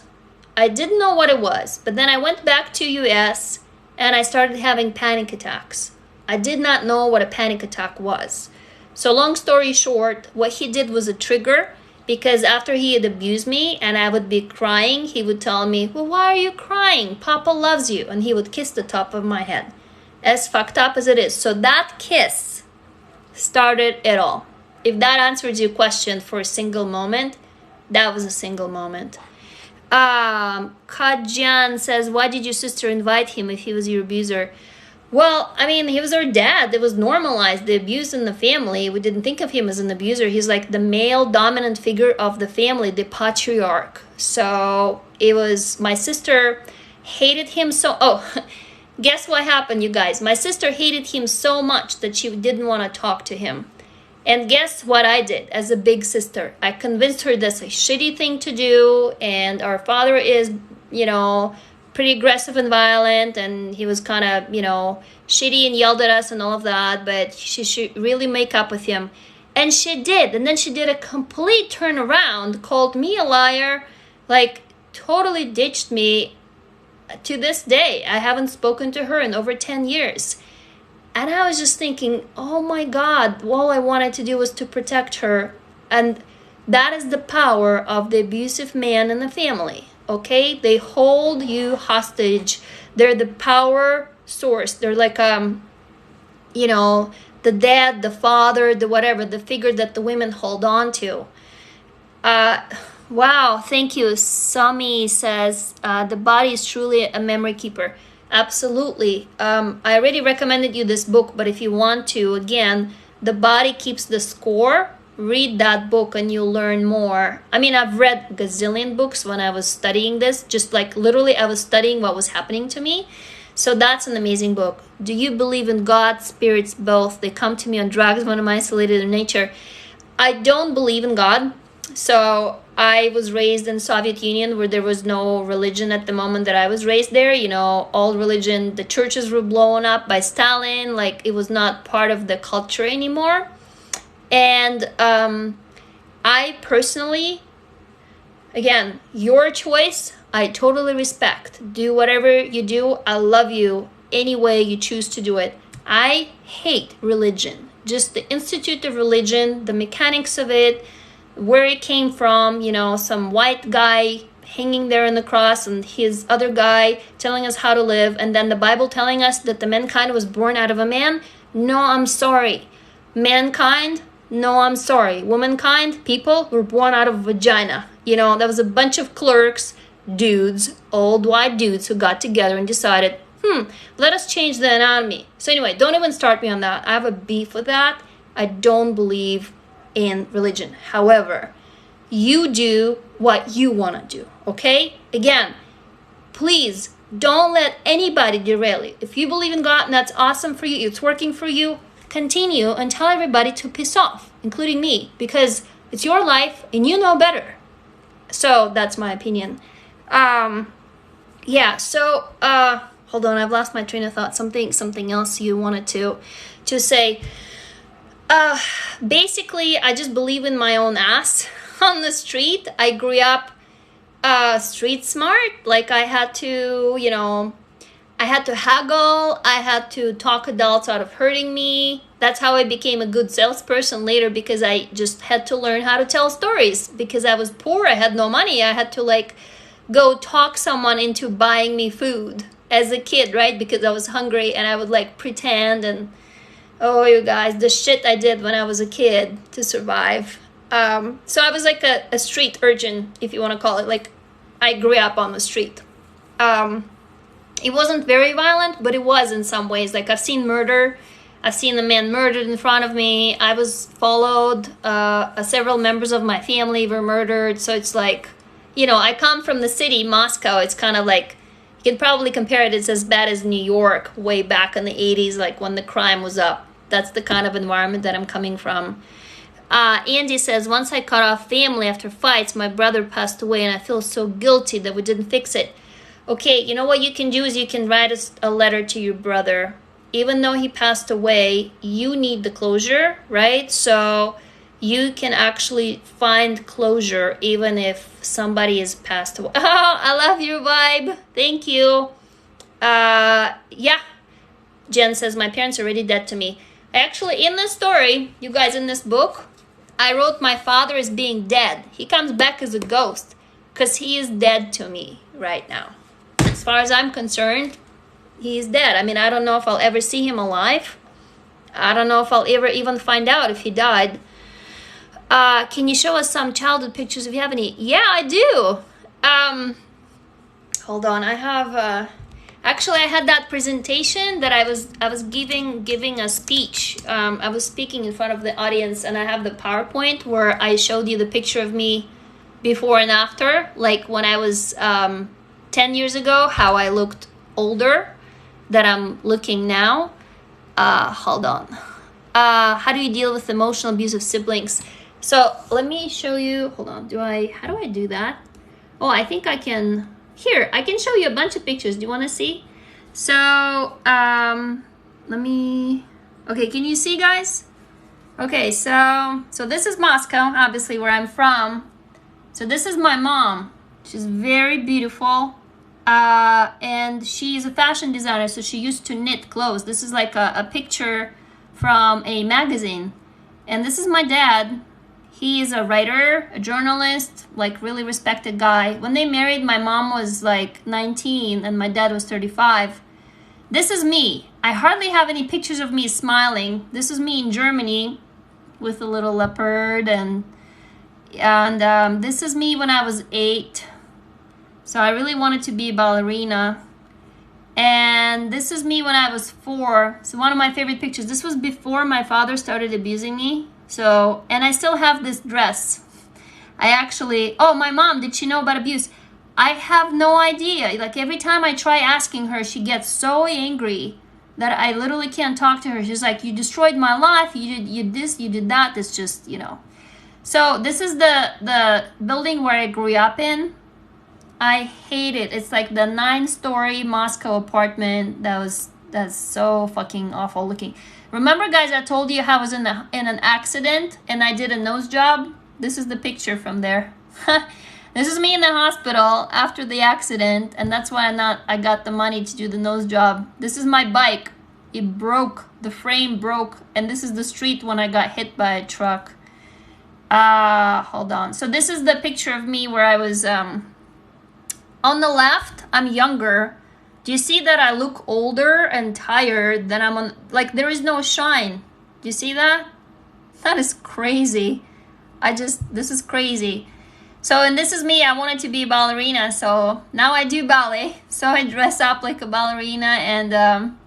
I didn't know what it was, but then I went back to US and I started having panic attacks. I did not know what a panic attack was. So long story short, what he did was a trigger, because after he had abused me and I would be crying, he would tell me, well, why are you crying? Papa loves you. And he would kiss the top of my head. As fucked up as it is. So that kiss started it all. If that answers your question for a single moment, that was a single moment. Kajan says, why did your sister invite him if he was your abuser? Well, he was our dad. It was normalized, the abuse in the family. We didn't think of him as an abuser. He's like the male dominant figure of the family, the patriarch. So it was, my sister hated him guess what happened, you guys? My sister hated him so much that she didn't want to talk to him. And guess what I did as a big sister? I convinced her that's a shitty thing to do, and our father is, pretty aggressive and violent, and he was kind of, shitty and yelled at us and all of that, but she should really make up with him. And she did. And then she did a complete turnaround, called me a liar, like totally ditched me. To this day, I haven't spoken to her in over 10 years. And I was just thinking, oh my God, all I wanted to do was to protect her. And that is the power of the abusive man in the family, okay? They hold you hostage. They're the power source. They're like, the dad, the father, the whatever, the figure that the women hold on to. Wow, thank you. Sami says, the body is truly a memory keeper. Absolutely. I already recommended you this book, but if you want to, again, The Body Keeps the Score, read that book and you'll learn more. I've read a gazillion books when I was studying this, just like literally I was studying what was happening to me. So that's an amazing book. Do you believe in God, spirits, both? They come to me on drugs when I'm isolated in nature. I don't believe in God. So I was raised in Soviet Union where there was no religion at the moment that I was raised there. All religion, the churches were blown up by Stalin. Like, it was not part of the culture anymore. And I personally, again, your choice, I totally respect. Do whatever you do. I love you any way you choose to do it. I hate religion. Just the institute of religion, the mechanics of it, where it came from, some white guy hanging there on the cross and his other guy telling us how to live, and then the Bible telling us that the mankind was born out of a man. No, I'm sorry. Mankind? No, I'm sorry. Womankind, people, were born out of a vagina. There was a bunch of clerks, dudes, old white dudes who got together and decided, let us change the anatomy. So anyway, don't even start me on that. I have a beef with that. I don't believe in religion. However, you do what you want to do, okay? Again, please Don't let anybody derail you. If you believe in God and that's awesome for you, it's working for you, continue and tell everybody to piss off, including me, because it's your life and you know better. So that's my opinion. Yeah, so hold on, I've lost my train of thought. Something else you wanted to say. Basically, I just believe in my own ass on the street. I grew up street smart. Like I had to, I had to haggle. I had to talk adults out of hurting me. That's how I became a good salesperson later, because I just had to learn how to tell stories. Because I was poor, I had no money. I had to like go talk someone into buying me food as a kid, right? Because I was hungry, and I would like pretend and, oh, you guys, the shit I did when I was a kid to survive. So I was like a street urchin, if you want to call it. Like I grew up on the street. It wasn't very violent, but it was in some ways. Like I've seen murder. I've seen a man murdered in front of me. I was followed. Several members of my family were murdered. So it's like, I come from the city, Moscow. It's kind of like, you can probably compare it. It's as bad as New York way back in the 80s, like when the crime was up. That's the kind of environment that I'm coming from. Andy says, once I cut off family after fights, my brother passed away and I feel so guilty that we didn't fix it. Okay, you know what you can do is you can write a letter to your brother. Even though he passed away, you need the closure, right? So you can actually find closure even if somebody is passed away. Oh, I love your vibe. Thank you. Yeah. Jen says, my parents are already dead to me. Actually, in this story, you guys, in this book, I wrote my father is being dead. He comes back as a ghost because he is dead to me right now. As far as I'm concerned, he is dead. I mean, I don't know if I'll ever see him alive. I don't know if I'll ever even find out if he died. Can you show us some childhood pictures if you have any? Yeah, I do. Hold on. I have... Actually, I had that presentation that I was giving a speech. I was speaking in front of the audience, and I have the PowerPoint where I showed you the picture of me before and after, like when I was 10 years ago, how I looked older that I'm looking now. Hold on. How do you deal with emotional abuse of siblings? So let me show you. Hold on. How do I do that? Oh, I think I can. Here, I can show you a bunch of pictures. Do you want to see? So, let me... Okay, can you see, guys? Okay, so this is Moscow, obviously, where I'm from. So this is my mom. She's very beautiful. And she's a fashion designer, so she used to knit clothes. This is like a picture from a magazine. And this is my dad. He is a writer, a journalist, like really respected guy. When they married, my mom was like 19 and my dad was 35. This is me. I hardly have any pictures of me smiling. This is me in Germany with a little leopard, and this is me when I was 8. So I really wanted to be a ballerina. And this is me when I was 4. So one of my favorite pictures. This was before my father started abusing me. So, and I still have this dress. My mom, did she know about abuse? I have no idea. Like every time I try asking her, she gets so angry that I literally can't talk to her. She's like, you destroyed my life. You did this, you did that. It's just, So this is the building where I grew up in. I hate it. It's like the 9-story Moscow apartment that's so fucking awful looking. Remember, guys, I told you how I was in an accident and I did a nose job? This is the picture from there. This is me in the hospital after the accident, and that's why I got the money to do the nose job. This is my bike. It broke. The frame broke, and this is the street when I got hit by a truck. Hold on. So this is the picture of me where I was on the left. I'm younger. Do you see that I look older and tired than I'm on? Like, there is no shine. Do you see that? That is crazy. This is crazy. So, and this is me. I wanted to be a ballerina, so now I do ballet. So I dress up like a ballerina. And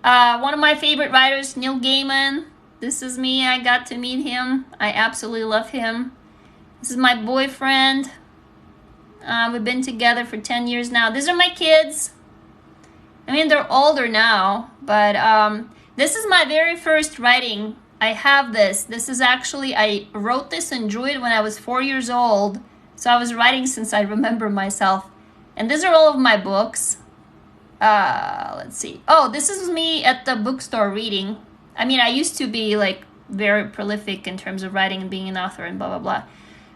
one of my favorite writers, Neil Gaiman. This is me. I got to meet him. I absolutely love him. This is my boyfriend. We've been together for 10 years now. These are my kids. I mean, they're older now, but this is my very first writing. I have this. This is actually, I wrote this and drew it when I was 4 years old. So I was writing since I remember myself. And these are all of my books. Let's see. Oh, this is me at the bookstore reading. I mean, I used to be like very prolific in terms of writing and being an author and blah, blah, blah.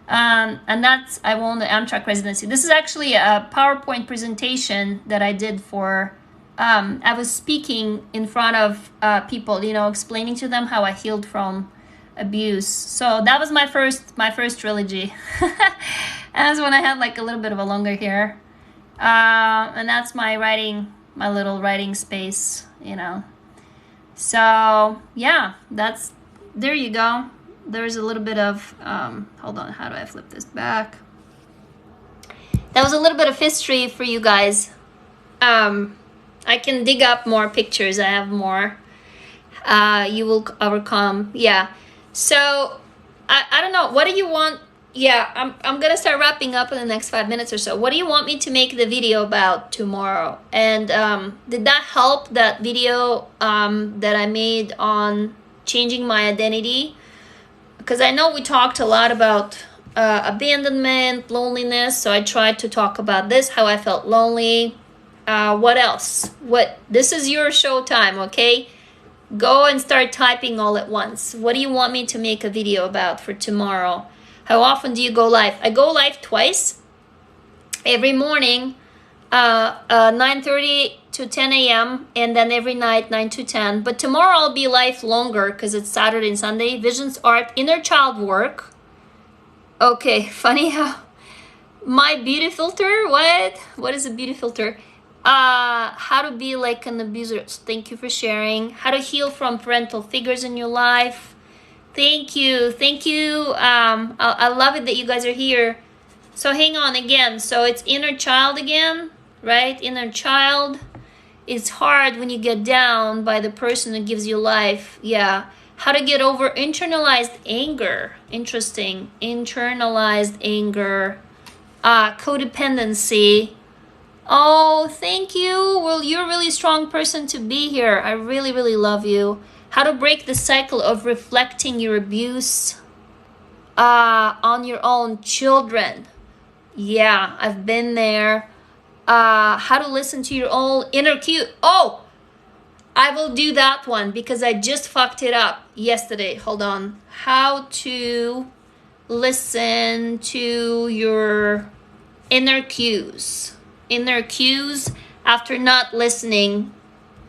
And that's, I won the Amtrak residency. This is actually a PowerPoint presentation that I did for, I was speaking in front of people, you know, explaining to them how I healed from abuse. So that was my first trilogy. And that's when I had like a little bit of a longer hair. And that's my writing, my little writing space, you know. So yeah, that's, there you go. There's a little bit of, hold on, how do I flip this back? That was a little bit of history for you guys. I can dig up more pictures. I have more. You will overcome. Yeah. So, I don't know. What do you want? Yeah, I'm going to start wrapping up in the next 5 minutes or so. What do you want me to make the video about tomorrow? And did that help, that video that I made on changing my identity? Because I know we talked a lot about abandonment, loneliness. So I tried to talk about this, how I felt lonely. What else? This is your show time, okay? Go and start typing all at once. What do you want me to make a video about for tomorrow? How often do you go live? I go live twice. Every morning, 9:30 to 10 a.m. and then every night 9 to 10. But tomorrow I'll be live longer because it's Saturday and Sunday. Visions, art, inner child work. Okay, funny how my beauty filter. What is a beauty filter? How to be like an abuser. Thank you for sharing. How to heal from parental figures in your life. Thank you. I love it that you guys are here. So hang on again. So it's inner child again, right? Inner child. It's hard when you get down by the person who gives you life. Yeah. How to get over internalized anger. Interesting. Internalized anger. Codependency. Oh, thank you. Well, you're a really strong person to be here. I really, really love you. How to break the cycle of reflecting your abuse on your own children. Yeah, I've been there. How to listen to your own inner cue. Oh, I will do that one because I just fucked it up yesterday. Hold on. How to listen to your inner cues. Inner cues after not listening.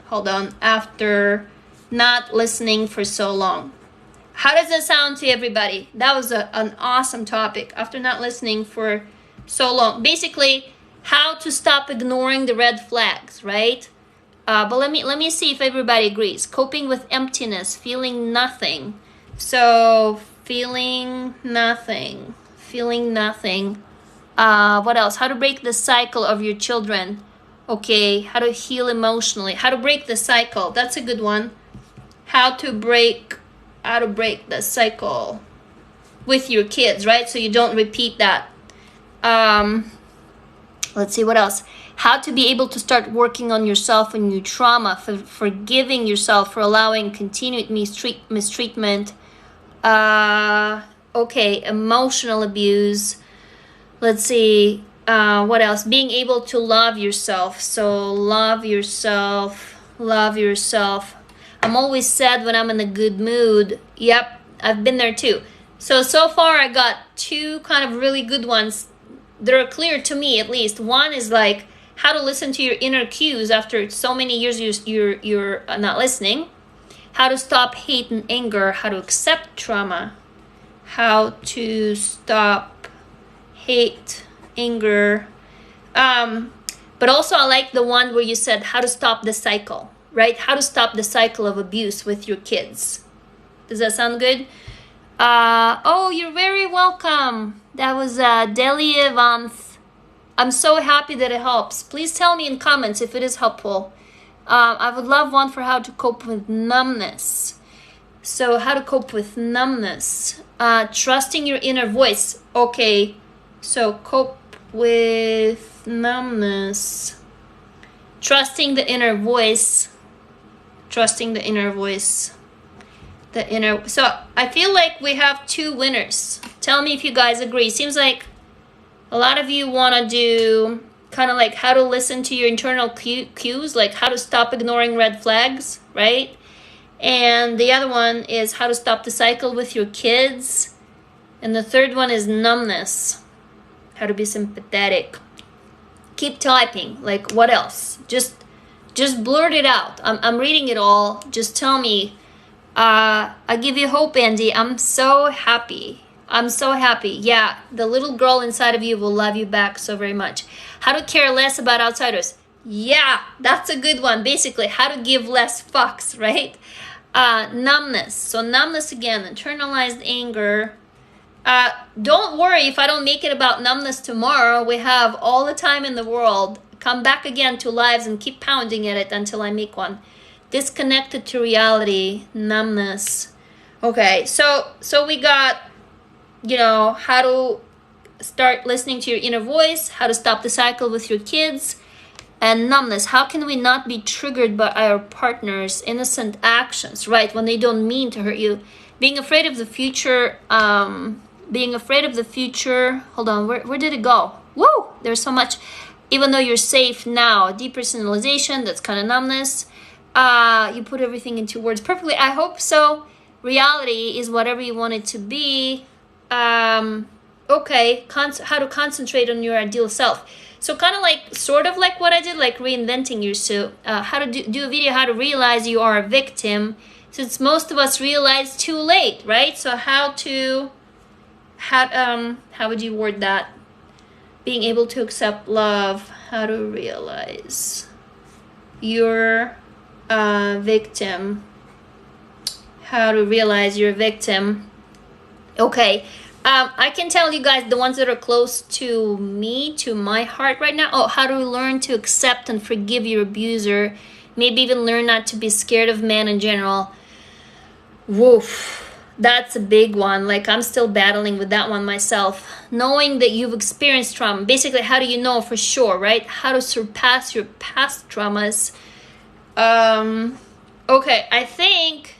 Hold on. After not listening for so long. How does that sound to everybody? That was an awesome topic. After not listening for so long. Basically, how to stop ignoring the red flags, right? But let me see if everybody agrees. Coping with emptiness, feeling nothing. So, feeling nothing. What else? How to break the cycle of your children. Okay, how to heal emotionally. How to break the cycle. That's a good one. How to break the cycle with your kids, right? So you don't repeat that. Let's see, what else? How to be able to start working on yourself and your trauma, forgiving yourself for allowing continued mistreatment. Okay, emotional abuse. Let's see, what else? Being able to love yourself. So love yourself. I'm always sad when I'm in a good mood. Yep, I've been there too. So far I got two kind of really good ones. They're clear to me, at least. One is like how to listen to your inner cues after so many years you're not listening. How to stop hate and anger. How to accept trauma. How to stop hate, anger. But also I like the one where you said how to stop the cycle, right? How to stop the cycle of abuse with your kids. Does that sound good? Oh, you're very welcome. That was Delia Vanth. I'm so happy that it helps. Please tell me in comments if it is helpful. I would love one for how to cope with numbness. So how to cope with numbness. Trusting your inner voice. Okay, so cope with numbness. trusting the inner voice. Trusting the inner voice. So I feel like we have 2 winners. Tell me if you guys agree. Seems like a lot of you want to do kind of like how to listen to your internal cues, like how to stop ignoring red flags, right? And the other one is how to stop the cycle with your kids. And the third one is numbness, how to be sympathetic. Keep typing. Like, what else? Just blurt it out. I'm reading it all. Just tell me. I give you hope, Andy. I'm so happy. I'm so happy. Yeah, the little girl inside of you will love you back so very much. How to care less about outsiders. Yeah, that's a good one. Basically, how to give less fucks, right? Numbness. So numbness again, internalized anger. Don't worry if I don't make it about numbness tomorrow. We have all the time in the world. Come back again to lives and keep pounding at it until I make one. Disconnected to reality, numbness. Okay, so we got, how to start listening to your inner voice, how to stop the cycle with your kids, and numbness. How can we not be triggered by our partner's innocent actions, right? When they don't mean to hurt you. Being afraid of the future, Hold on, where did it go? Woo! There's so much. Even though you're safe now. Depersonalization, that's kind of numbness. You put everything into words perfectly. I hope so. Reality is whatever you want it to be. Okay, how to concentrate on your ideal self. So kind of like, sort of like what I did, like reinventing yourself. How to do a video, how to realize you are a victim. Since most of us realize too late, right? So how would you word that? Being able to accept love. How to realize you're a victim. How to realize you're a victim. Okay. I can tell you guys the ones that are close to me, to my heart right now. Oh, how to learn to accept and forgive your abuser. Maybe even learn not to be scared of men in general. Woof. That's a big one. Like, I'm still battling with that one myself. Knowing that you've experienced trauma. Basically, how do you know for sure, right? How to surpass your past traumas. Okay, I think...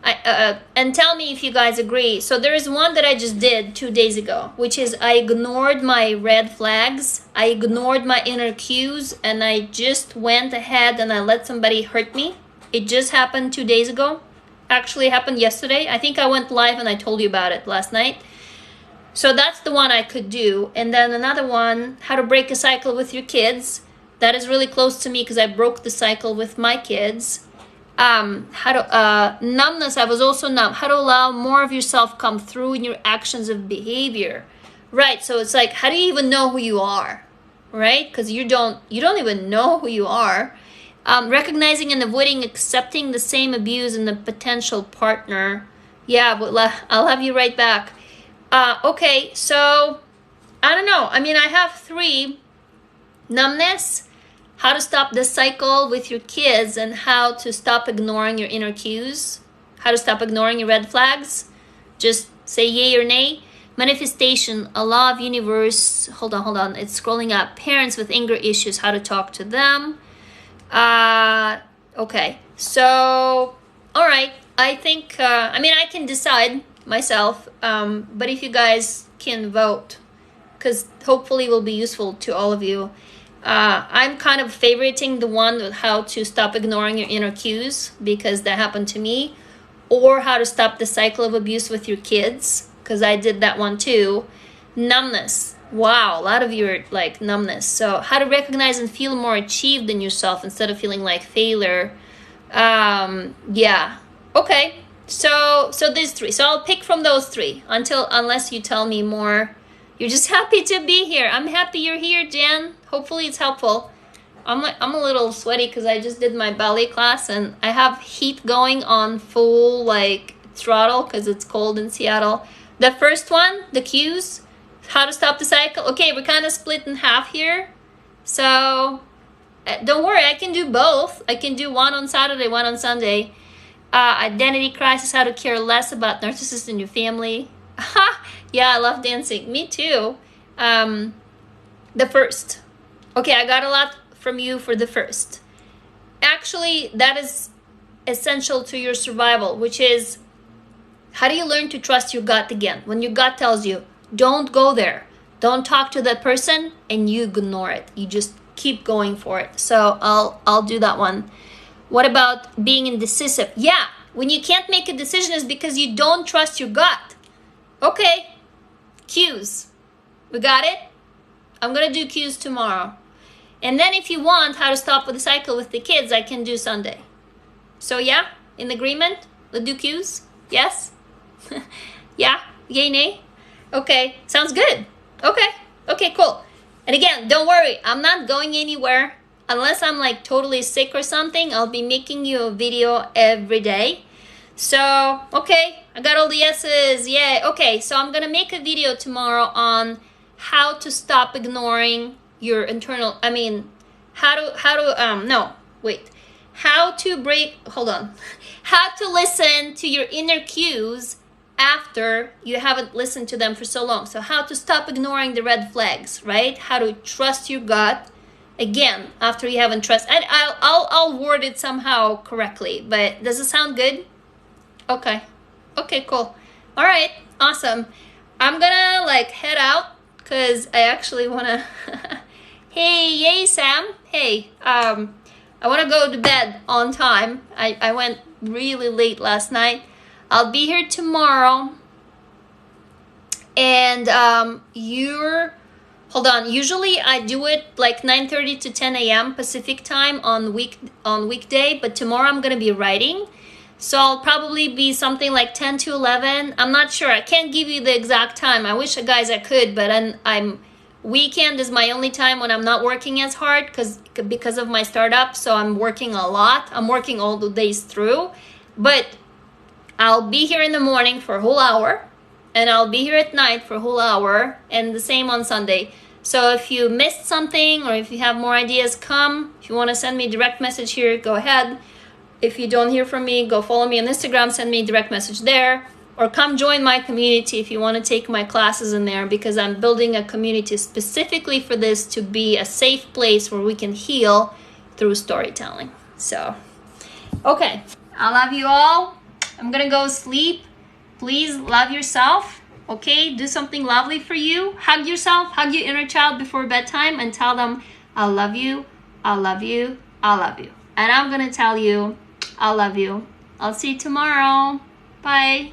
and tell me if you guys agree. So there is one that I just did 2 days ago, which is I ignored my red flags. I ignored my inner cues, and I just went ahead and I let somebody hurt me. It just happened 2 days ago. Actually happened yesterday. I think I went live and I told you about it last night. So that's the one I could do. And then another one, how to break a cycle with your kids. That is really close to me because I broke the cycle with my kids. Numbness, I was also numb. How to allow more of yourself come through in your actions of behavior. Right, so it's like, how do you even know who you are? Right? Because you don't even know who you are. Recognizing and avoiding accepting the same abuse in the potential partner. Yeah, but I'll have you right back. Okay, so, I don't know. I mean, I have 3. Numbness, how to stop the cycle with your kids, and how to stop ignoring your inner cues. How to stop ignoring your red flags. Just say yay or nay. Manifestation, a law of universe. Hold on. It's scrolling up. Parents with anger issues, how to talk to them. Okay. So, all right. I think, I can decide myself. But if you guys can vote, because hopefully it will be useful to all of you. I'm kind of favoriting the one with how to stop ignoring your inner cues, because that happened to me, or how to stop the cycle of abuse with your kids, because I did that one too. Numbness. Wow, a lot of you are like numbness. So how to recognize and feel more achieved in yourself instead of feeling like failure. Yeah. Okay. So these 3. So I'll pick from those 3 unless you tell me more. You're just happy to be here. I'm happy you're here, Jen. Hopefully it's helpful. I'm a little sweaty because I just did my ballet class and I have heat going on full throttle because it's cold in Seattle. The first one, the cues, how to stop the cycle. Okay, we're kind of split in half here. So don't worry, I can do both. I can do one on Saturday, one on Sunday. Identity crisis, how to care less about narcissists in your family. Yeah, I love dancing. Me too. The first. Okay, I got a lot from you for the first. Actually, that is essential to your survival, which is, how do you learn to trust your gut again? When your gut tells you, don't go there, don't talk to that person, and you ignore it. You just keep going for it. So I'll do that one. What about being indecisive? Yeah, when you can't make a decision is because you don't trust your gut. Okay, cues. We got it? I'm gonna do cues tomorrow. And then if you want how to stop with the cycle with the kids, I can do Sunday. So yeah, in agreement? Let's do cues? Yes? Yeah? Yay, nay? Okay, sounds good. Okay, cool. And again, don't worry, I'm not going anywhere. Unless I'm like totally sick or something, I'll be making you a video every day. So, okay, I got all the yeses, yay. Okay, so I'm gonna make a video tomorrow on how to stop ignoring your internal, how to listen to your inner cues after you haven't listened to them for so long. So how to stop ignoring the red flags, right? How to trust your gut again after you haven't trusted. I'll word it somehow correctly, but does it sound good? Okay, cool. All right, awesome. I'm gonna head out because I actually wanna hey, yay, Sam. Hey, I wanna go to bed on time. I went really late last night. I'll be here tomorrow. And hold on. Usually I do it 9:30 to 10 a.m. Pacific time on weekday, but tomorrow I'm gonna be writing. So I'll probably be something like 10 to 11. I'm not sure. I can't give you the exact time. I wish, guys, I could, but weekend is my only time when I'm not working as hard because of my startup. So I'm working a lot. I'm working all the days through, but I'll be here in the morning for a whole hour, and I'll be here at night for a whole hour, and the same on Sunday. So if you missed something or if you have more ideas, come. If you want to send me a direct message here, go ahead. If you don't hear from me, go follow me on Instagram, send me a direct message there, or come join my community if you want to take my classes in there, because I'm building a community specifically for this to be a safe place where we can heal through storytelling. So, okay, I love you all. I'm gonna go sleep. Please love yourself, okay? Do something lovely for you. Hug yourself, hug your inner child before bedtime and tell them, I love you, I love you, I love you. And I'm gonna tell you, I love you. I'll see you tomorrow. Bye.